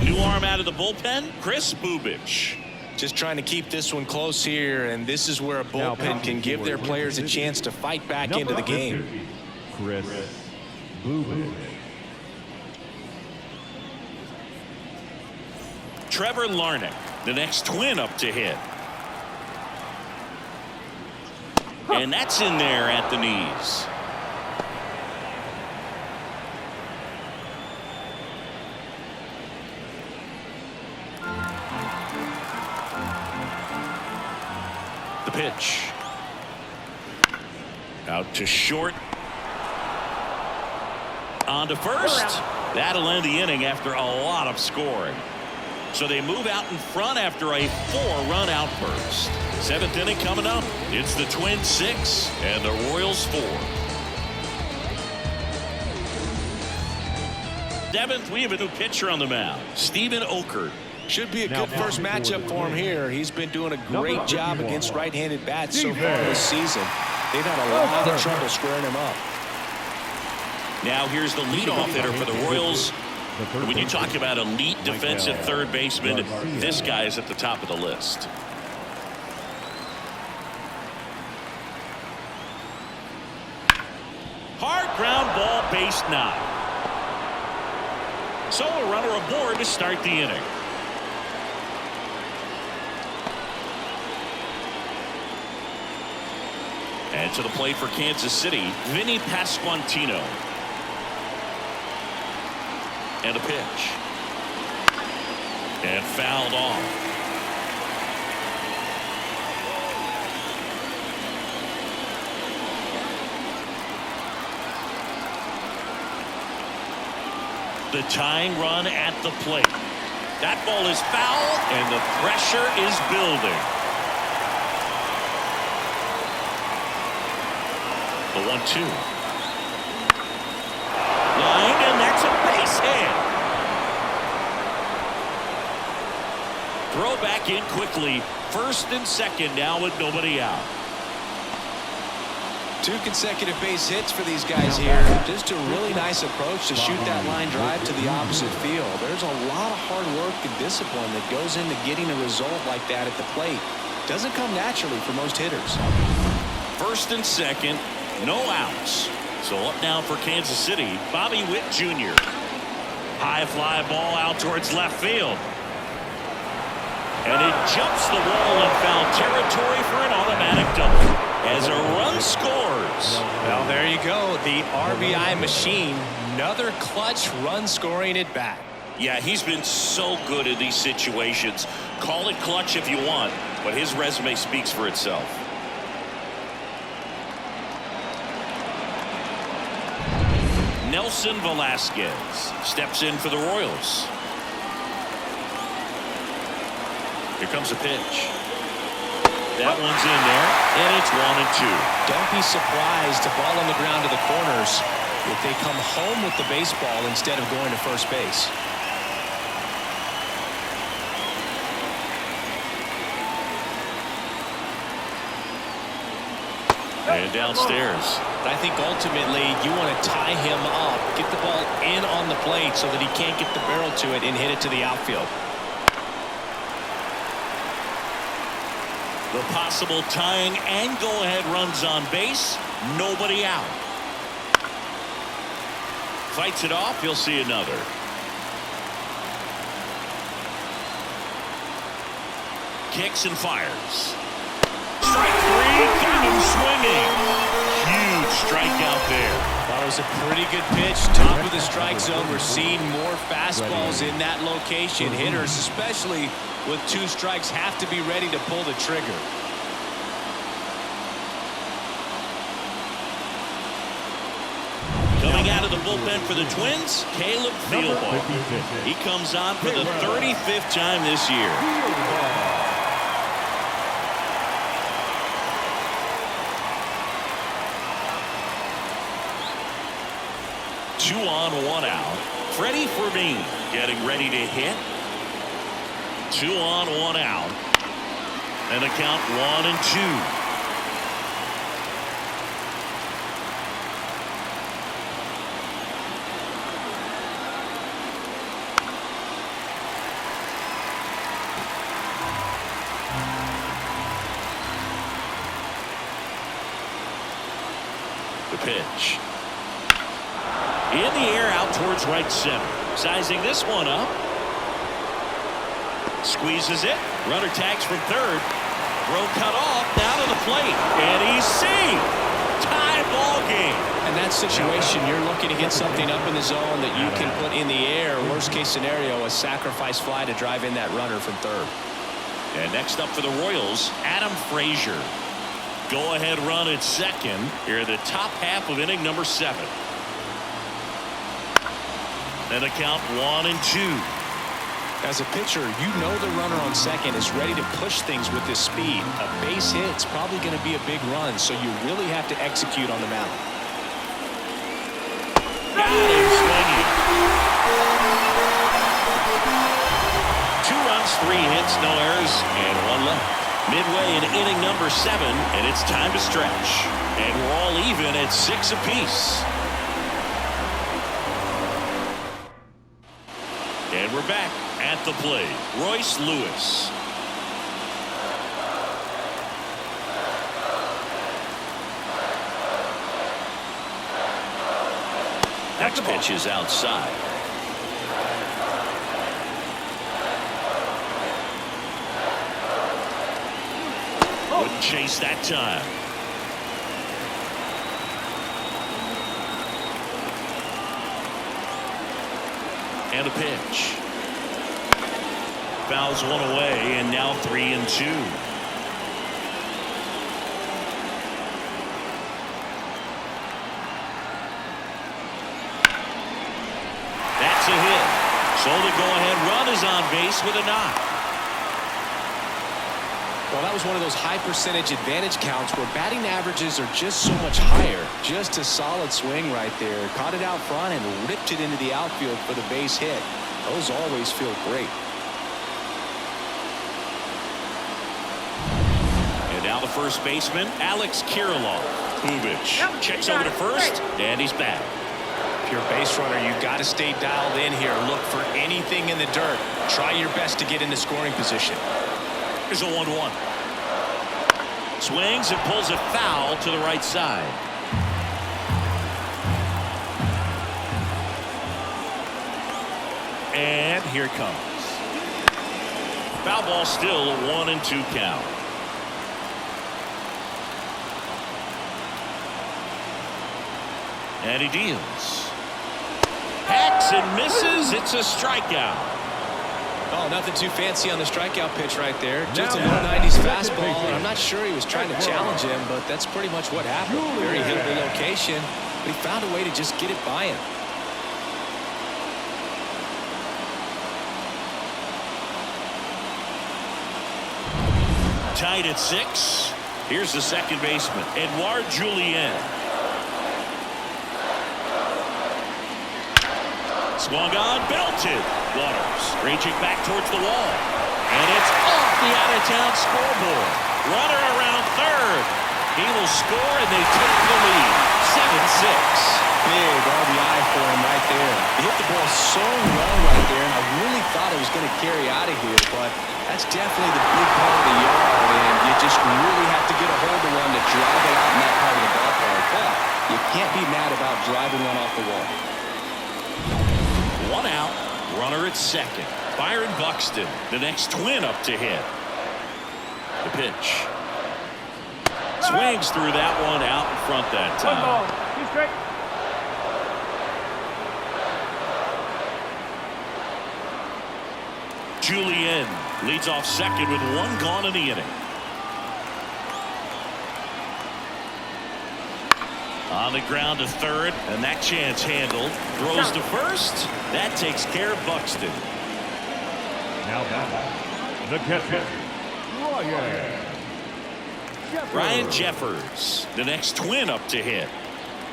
New arm out of the bullpen, Chris Bubich. Just trying to keep this one close here, and this is where a bullpen can give their players a chance to fight back into the game. Chris Bubich. Trevor Larnach, the next twin up to hit. And that's in there at the knees. The pitch. Out to short. On to first. That'll end the inning after a lot of scoring. So they move out in front after a 4-run outburst. 7th inning coming up. It's the Twins 6 and the Royals 4. 7th, we have a new pitcher on the mound, Steven Okert. Should be a good first matchup for him here. He's been doing a great job against right-handed bats so far this season. They've had a lot of trouble squaring him up. Now here's the leadoff hitter for the Royals. When you talk about elite defensive third baseman, this guy is at the top of the list. Hard ground ball, base 9. So a runner aboard to start the inning. And to the plate for Kansas City, Vinny Pasquantino. And a pitch. And fouled off. The tying run at the plate. That ball is foul, and the pressure is building. The 1-2. Line, and that's a base hit. Throw back in quickly. First and second now with nobody out. 2 consecutive base hits for these guys here. Just a really nice approach to shoot that line drive to the opposite field. There's a lot of hard work and discipline that goes into getting a result like that at the plate. Doesn't come naturally for most hitters. First and second, no outs. So up now for Kansas City, Bobby Witt Jr. High fly ball out towards left field. And it jumps the wall in foul territory for an automatic double. As a run scores. Well, there you go. The RBI machine. Another clutch run scoring at bat. Yeah, he's been so good in these situations. Call it clutch if you want, but his resume speaks for itself. Nelson Velasquez steps in for the Royals. Here comes a pitch. That one's in there, and it's 1-2. Don't be surprised to ball on the ground to the corners if they come home with the baseball instead of going to first base. And downstairs. I think ultimately you want to tie him up, get the ball in on the plate so that he can't get the barrel to it and hit it to the outfield. The possible tying and go-ahead runs on base. Nobody out. Fights it off. You'll see another. Kicks and fires. Strike 3. Got him swinging. Huge strikeout there. That was was a pretty good pitch. Top of the strike zone. We're seeing more fastballs in that location. Hitters, especially with 2 strikes, have to be ready to pull the trigger. Coming out of the bullpen for the Twins, Caleb Fieldball. He comes on for the 35th time this year. Two on, 1 out. Freddie Fermin getting ready to hit. 2 on, 1 out. And the count 1-2. The pitch. In the air out towards right center. Sizing this one up. Squeezes it. Runner tags from third. Throw cut off. Down to the plate. And he's safe. Tie ball game. In that situation, you're looking to get something up in the zone that you can put in the air. Worst case scenario, a sacrifice fly to drive in that runner from third. And next up for the Royals, Adam Frazier. Go ahead run at second here in the top half of inning number 7. And the count 1-2. As a pitcher, you know the runner on second is ready to push things with his speed. A base hit's probably going to be a big run, so you really have to execute on the mound. Got him swinging. 2 runs, 3 hits, no errors, and 1 left. Midway in inning number 7, and it's time to stretch. And we're all even at 6 apiece. And we're back at the plate. Royce Lewis. Next pitch is outside. Wouldn't chase that time. And a pitch. Fouls one away, and now 3-2. That's a hit. So the go-ahead run is on base with a knock. Well, that was one of those high percentage advantage counts where batting averages are just so much higher. Just a solid swing right there. Caught it out front and ripped it into the outfield for the base hit. Those always feel great. And now the first baseman, Alex Kirilloff. Bubich checks over to first, and he's back. If you're a base runner, you got to stay dialed in here. Look for anything in the dirt. Try your best to get into scoring position. Here's a 1-1. Swings and pulls it foul to the right side. And here it comes. Foul ball still a 1-2 count. And he deals. Hacks and misses. It's a strikeout. Oh, nothing too fancy on the strikeout pitch right there. Just a low 90s fastball. And I'm not sure he was trying to challenge him, but that's pretty much what happened. Very hittable location, but he found a way to just get it by him. Tied at 6. Here's the second baseman, Edouard Julien. Swung on, belted. Waters reaching back towards the wall. And it's off the out-of-town scoreboard. Runner around third. He will score, and they take the lead. 7-6. Big RBI for him right there. He hit the ball so well right there, and I really thought it was going to carry out of here, but that's definitely the big part of the yard, and you just really have to get a hold of one to drive it out in that part of the ballpark. But you can't be mad about driving one off the wall. 1 out, runner at second. Byron Buxton, the next Twin up to hit. The pitch. Swings through that one out in front that time. Julian leads off second with 1 gone in the inning. On the ground to third, and that chance handled. Throws to first. That takes care of Buxton. Now back, the catcher, Ryan Jeffers, the next Twin up to hit.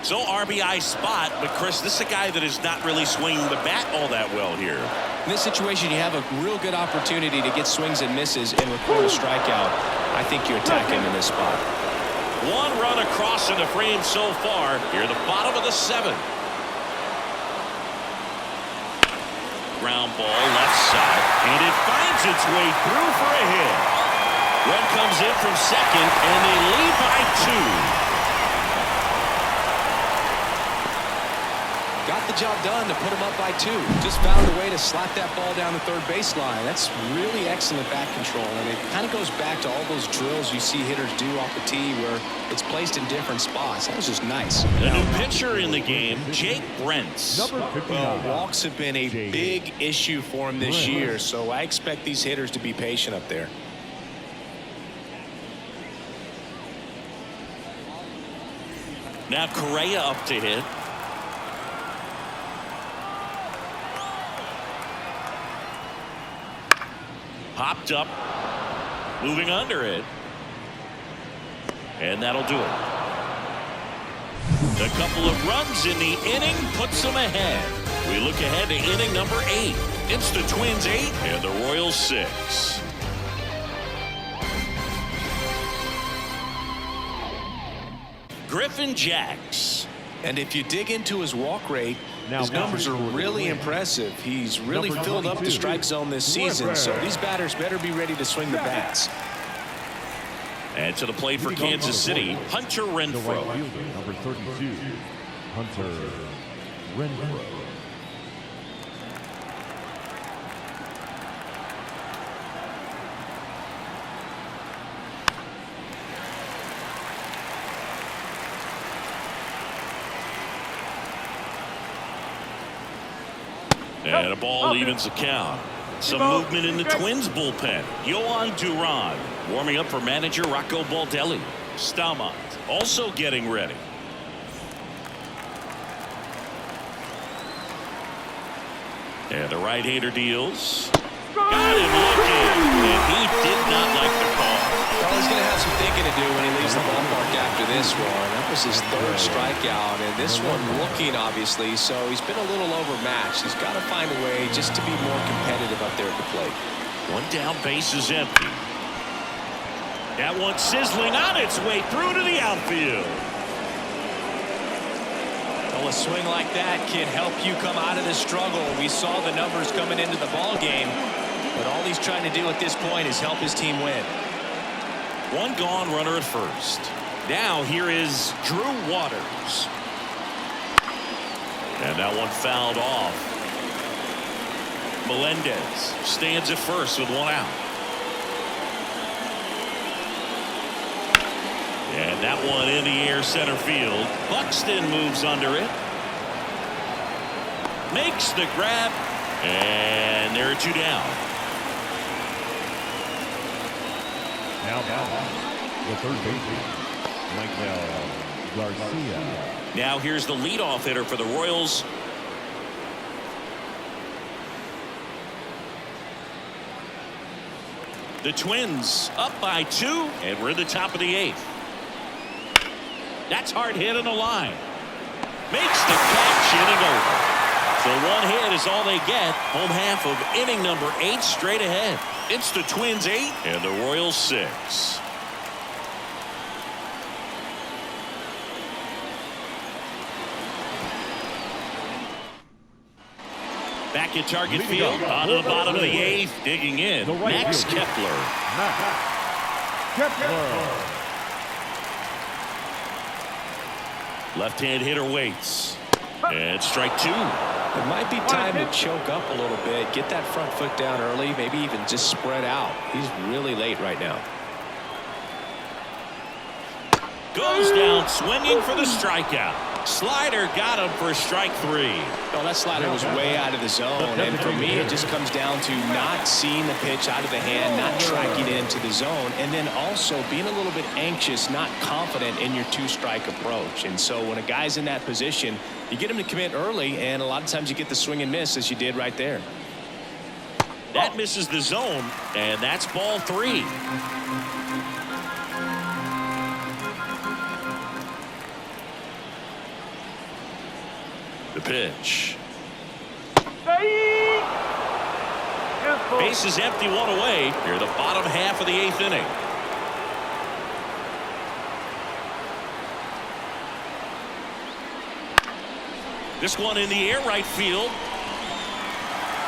So RBI spot, but Chris, this is a guy that is not really swinging the bat all that well here. In this situation, you have a real good opportunity to get swings and misses and record a strikeout. I think you attack him in this spot. 1 run across in the frame so far. Here at the bottom of the 7th. Ground ball left side, and it finds its way through for a hit. Run comes in from second, and they lead by 2. Got the job done to put him up by 2. Just found a way to slap that ball down the third baseline. That's really excellent bat control, and it kind of goes back to all those drills you see hitters do off the tee where it's placed in different spots. That was just nice. The new pitcher in the game, Jake Brentz. Well, walks have been a big issue for him this year, so I expect these hitters to be patient up there. Now Correa up to hit. Hopped up, moving under it, and that'll do it. A couple of runs in the inning puts them ahead. We look ahead to inning number 8. It's the Twins 8 and the Royals 6. Griffin Jacks. And if you dig into his walk rate, his numbers are really impressive. He's really filled up the strike zone this season, so these batters better be ready to swing the bats. And to the plate for Kansas City, Hunter Renfroe. Number 32, Hunter Renfroe. And a ball evens the count. Some movement in the Twins bullpen. Yohan Duran warming up for manager Rocco Baldelli. Stamont also getting ready. And the right-hander deals. Got him looking, and he did not like the call. Well, he's going to have some thinking to do when he leaves the ballpark after this one. That was his 3rd strikeout, and this one looking, obviously, so he's been a little overmatched. He's got to find a way just to be more competitive up there at the plate. 1 down, base is empty. That one sizzling on its way through to the outfield. Well, a swing like that can help you come out of the struggle. We saw the numbers coming into the ball game, but all he's trying to do at this point is help his team win. 1 gone, runner at first. Now here is Drew Waters. And that one fouled off. Melendez stands at first with 1 out. And that one in the air center field. Buxton moves under it. Makes the grab. And there are 2 down. Now the third baseman, Michael Garcia. Now here's the leadoff hitter for the Royals. The Twins up by 2, and we're at the top of the 8th. That's hard hit in the line. Makes the catch, inning over. So 1 hit is all they get. Home half of inning number 8 straight ahead. It's the Twins 8 and the Royals 6. Back at target field, on the bottom of the 8th, digging in, Max Kepler. Left-hand hitter waits. And strike 2. It might be time to choke up a little bit, get that front foot down early, maybe even just spread out. He's really late right now. Goes down swinging for the strikeout. Slider got him for strike 3. Oh, that slider was way out of the zone, and for me it just comes down to not seeing the pitch out of the hand, not tracking it into the zone, and then also being a little bit anxious, not confident in your 2-strike approach. And so when a guy's in that position, you get him to commit early, and a lot of times you get the swing and miss, as you did right there. That misses the zone, and that's ball 3. The pitch. Base is empty, 1 away. Here, the bottom half of the 8th inning. This one in the air, right field.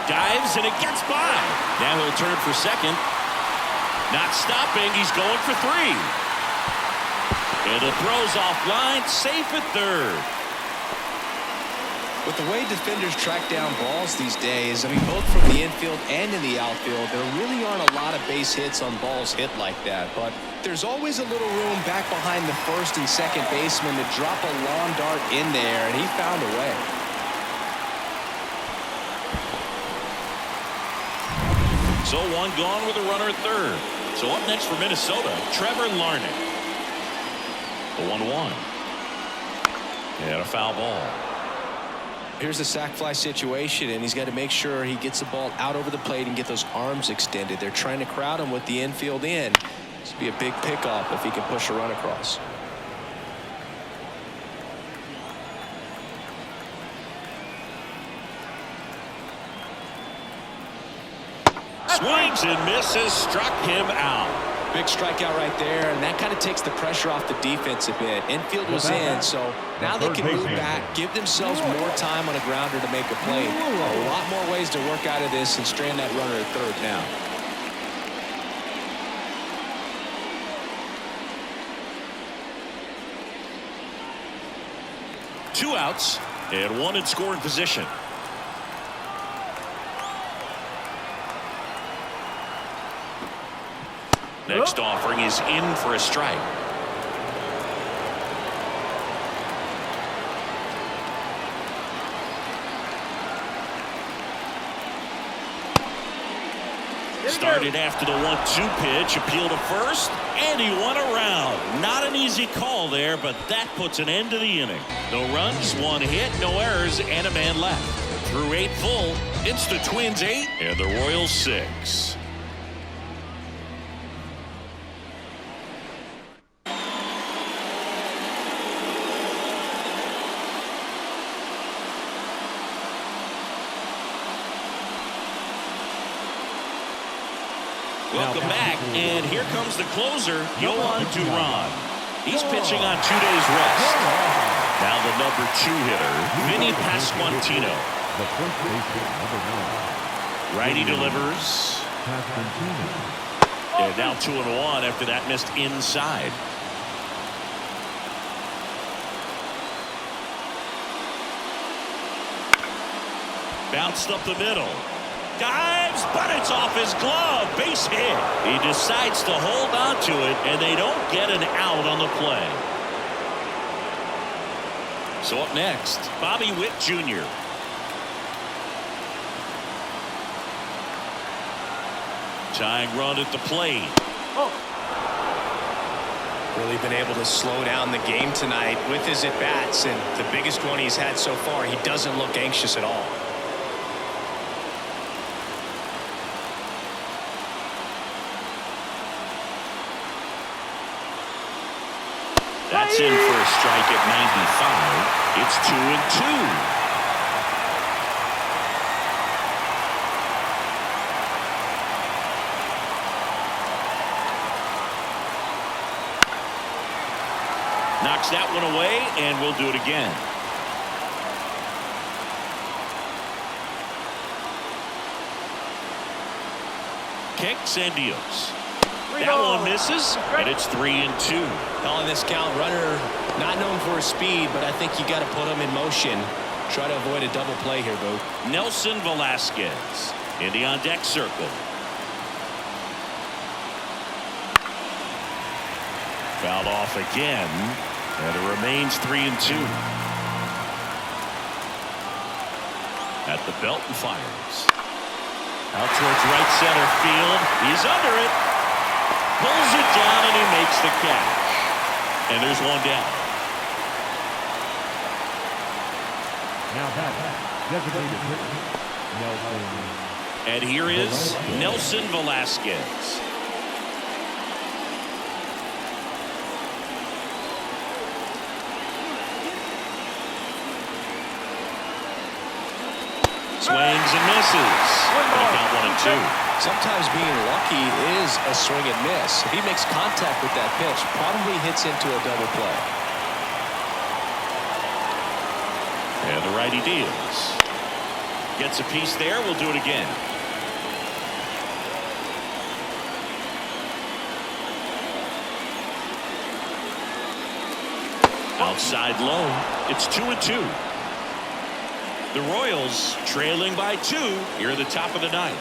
Dives, and it gets by. Now he'll turn for second. Not stopping. He's going for 3. And the throw's offline. Safe at third. With the way defenders track down balls these days, I mean, both from the infield and in the outfield, there really aren't a lot of base hits on balls hit like that. But there's always a little room back behind the first and second baseman to drop a lawn dart in there, and he found a way. So 1 gone with a runner at third. So up next for Minnesota, Trevor Larnach. The 1-1. And a foul ball. Here's the sac fly situation, and he's got to make sure he gets the ball out over the plate and get those arms extended. They're trying to crowd him with the infield in. This would be a big pickoff if he can push a run across. Swings and misses, struck him out. Big strikeout right there, and that kind of takes the pressure off the defense a bit. Infield was in, so now they can move back, give themselves more time on a grounder to make a play. A lot more ways to work out of this and strand that runner at third now. Two outs and 1 in scoring position. Next offering is in for a strike. Started after the 1-2 pitch, appealed to first, and he went around. Not an easy call there, but that puts an end to the inning. No runs, 1 hit, no errors, and a man left. Through 8 full, it's the Twins 8 and the Royals 6. Welcome back, and here comes the closer, Yohan Duran. He's pitching on 2 days rest. Now the number 2 hitter, Vinny Pasquantino. The first baseman, number 9. Righty delivers. And now 2-1 after that missed inside. Bounced up the middle. Dives, but it's off his glove. Base hit. He decides to hold on to it, and they don't get an out on the play. So up next, Bobby Witt Jr. Tying run at the plate. Really been able to slow down the game tonight with his at-bats, and the biggest one he's had so far, he doesn't look anxious at all. That's in for a strike at 95. It's 2-2. Knocks that one away, and we'll do it again. Kicks and deals. That one misses, and it's 3-2. On this count, runner not known for his speed, but I think you got to put him in motion. Try to avoid a double play here, Boo. Nelson Velasquez in the on-deck circle. Fouled off again, and it remains 3-2. The Belton fires. Out towards right center field. He's under it. Pulls it down and he makes the catch. And there's one down. Now back, designated hitter, Nelson. And here is Nelson Velasquez. Swings and misses. Gonna count 1-2. Sometimes being lucky is a swing and miss. If he makes contact with that pitch, probably hits into a double play. And the righty deals. Gets a piece there. We'll do it again. Outside low. It's 2-2. The Royals trailing by 2 here at the top of the ninth.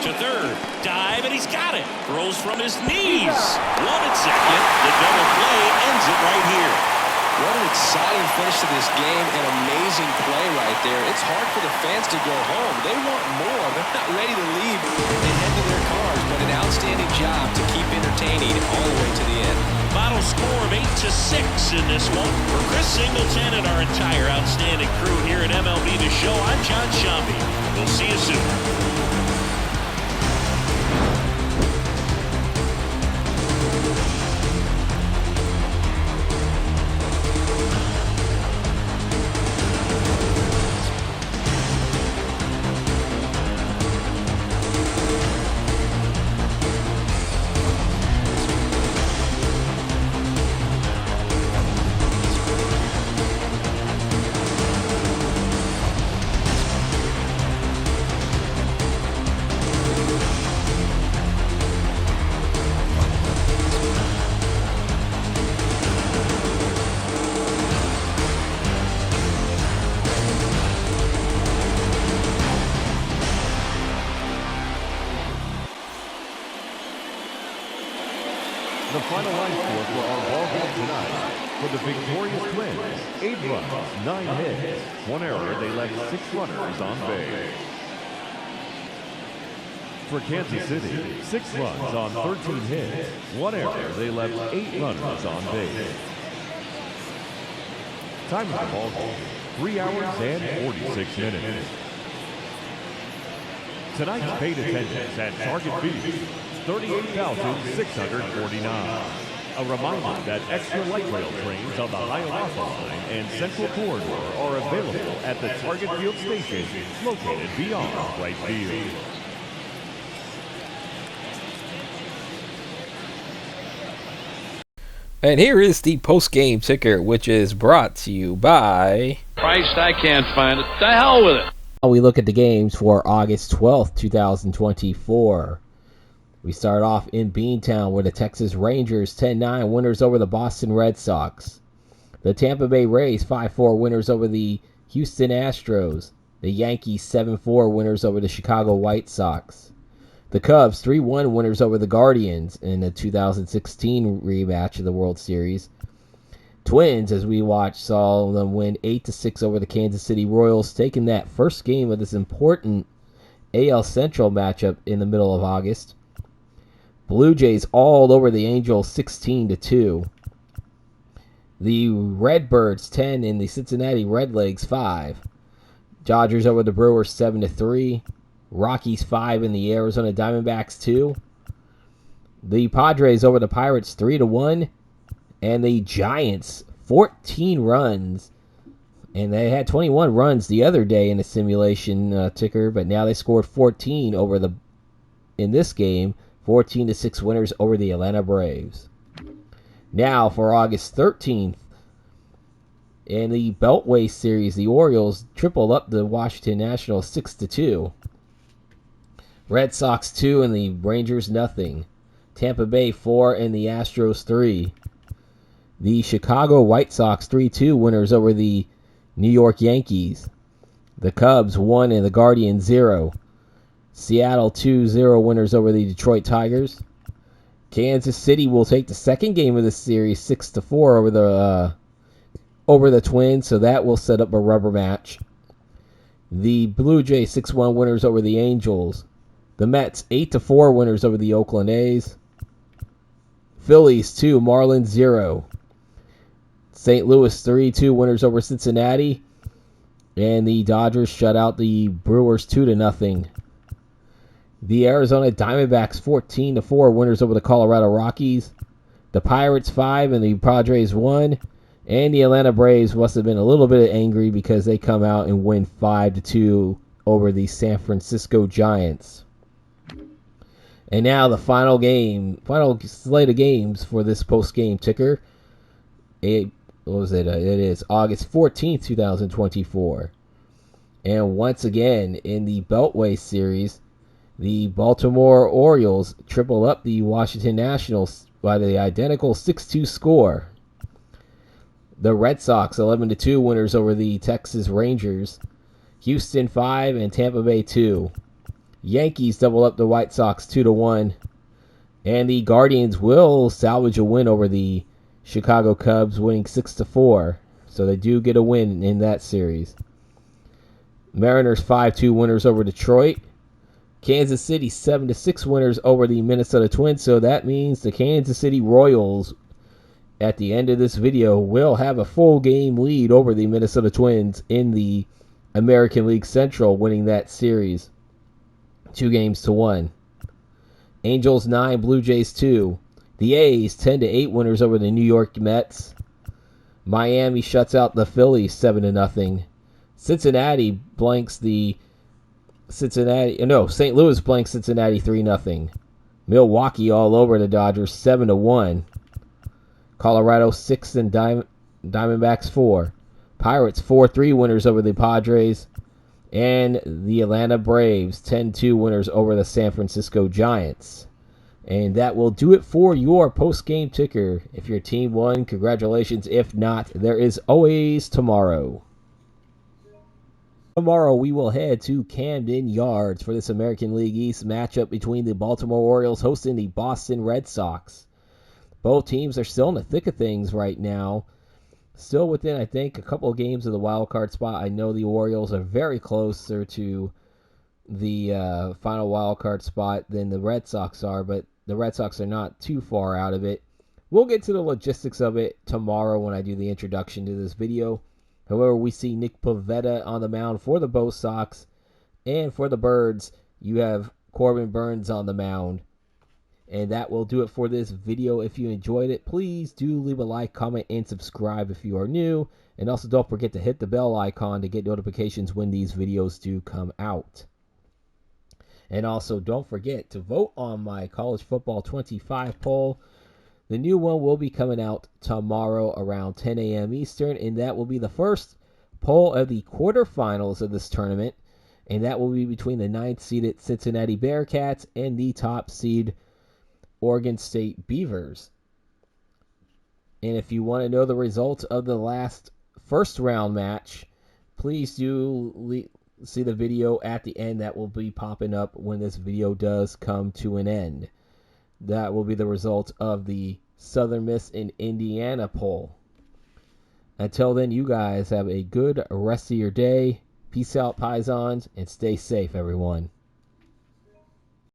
To third, dive, and he's got it. Throws from his knees. 1 at second. The double play ends it right here. What an exciting finish to this game. An amazing play right there. It's hard for the fans to go home. They want more. They're not ready to leave and head to their cars, but an outstanding job to keep entertaining all the way to the end. Final score of 8-6 in this one. For Chris Singleton and our entire outstanding crew here at MLB The Show, I'm John Shambi. We'll see you soon. The final line score for our ball game tonight. For the victorious Twins, 8 runs, 9 hits, 1 error. They left 6 runners on base. For Kansas City, 6 runs on 13 hits, 1 error. They left 8 runners on base. Time of the ball game, 3 hours and 46 minutes. Tonight's paid attendance at Target Field, 38,649. A reminder that extra light rail trains on the Hiawatha Line and Central Corridor are available at the Target Field station located beyond right field. And here is the post-game ticker, which is brought to you by... Christ, I can't find it. The hell with it. We look at the games for August 12th, 2024. We start off in Beantown with the Texas Rangers 10-9 winners over the Boston Red Sox. The Tampa Bay Rays 5-4 winners over the Houston Astros. The Yankees 7-4 winners over the Chicago White Sox. The Cubs 3-1 winners over the Guardians in the 2016 rematch of the World Series. Twins, as we watched, saw them win 8-6 over the Kansas City Royals, taking that first game of this important AL Central matchup in the middle of August. Blue Jays all over the Angels 16-2. The Redbirds 10 and the Cincinnati Redlegs 5. Dodgers over the Brewers 7-3. Rockies 5 and the Arizona Diamondbacks 2. The Padres over the Pirates 3-1. And the Giants 14 runs. And they had 21 runs the other day in the simulation ticker, but now they scored 14 in this game. 14-6 winners over the Atlanta Braves. Now for August 13th, in the Beltway Series, the Orioles tripled up the Washington Nationals 6-2. Red Sox 2 and the Rangers nothing. Tampa Bay 4 and the Astros 3. The Chicago White Sox 3-2 winners over the New York Yankees. The Cubs 1 and the Guardians 0. Seattle 2-0 winners over the Detroit Tigers. Kansas City will take the second game of the series 6-4 over the over the Twins, so that will set up a rubber match. The Blue Jays 6-1 winners over the Angels. The Mets 8-4 winners over the Oakland A's. Phillies 2, Marlins 0. St. Louis 3-2 winners over Cincinnati. And the Dodgers shut out the Brewers 2-0. The Arizona Diamondbacks 14-4 winners over the Colorado Rockies. The Pirates 5 and the Padres 1. And the Atlanta Braves must have been a little bit angry because they come out and win 5-2 over the San Francisco Giants. And now the final slate of games for this post-game ticker. It is August 14th, 2024. And once again, in the Beltway Series, the Baltimore Orioles triple up the Washington Nationals by the identical 6-2 score. The Red Sox 11-2 winners over the Texas Rangers. Houston 5 and Tampa Bay 2. Yankees double up the White Sox 2-1. And the Guardians will salvage a win over the Chicago Cubs, winning 6-4. So they do get a win in that series. Mariners 5-2 winners over Detroit. Kansas City 7-6 winners over the Minnesota Twins. So that means the Kansas City Royals, at the end of this video, will have a full game lead over the Minnesota Twins in the American League Central, winning that series 2-1. Angels 9, Blue Jays 2. The A's 10-8 winners over the New York Mets. Miami shuts out the Phillies 7-0. St. Louis blanks Cincinnati 3-0. Milwaukee all over the Dodgers 7-1. Colorado 6 and Diamondbacks 4. Pirates 4-3 winners over the Padres. And the Atlanta Braves 10-2 winners over the San Francisco Giants. And that will do it for your post-game ticker. If your team won, congratulations. If not, there is always tomorrow. Tomorrow we will head to Camden Yards for this American League East matchup between the Baltimore Orioles hosting the Boston Red Sox. Both teams are still in the thick of things right now. Still within, I think, a couple of games of the wild card spot. I know the Orioles are very closer to the final wild card spot than the Red Sox are, but the Red Sox are not too far out of it. We'll get to the logistics of it tomorrow when I do the introduction to this video. However, we see Nick Pivetta on the mound for the Bo Sox, and for the Birds, you have Corbin Burns on the mound. And that will do it for this video. If you enjoyed it, please do leave a like, comment, and subscribe if you are new. And also don't forget to hit the bell icon to get notifications when these videos do come out. And also don't forget to vote on my College Football 25 poll. The new one will be coming out tomorrow around 10 a.m. Eastern. And that will be the first poll of the quarterfinals of this tournament. And that will be between the 9th-seeded Cincinnati Bearcats and the top seed Oregon State Beavers. And if you want to know the results of the last first round match, please do see the video at the end. That will be popping up when this video does come to an end. That will be the result of the Southern Miss and Indiana poll. Until then, you guys have a good rest of your day. Peace out, Pisons, and stay safe, everyone.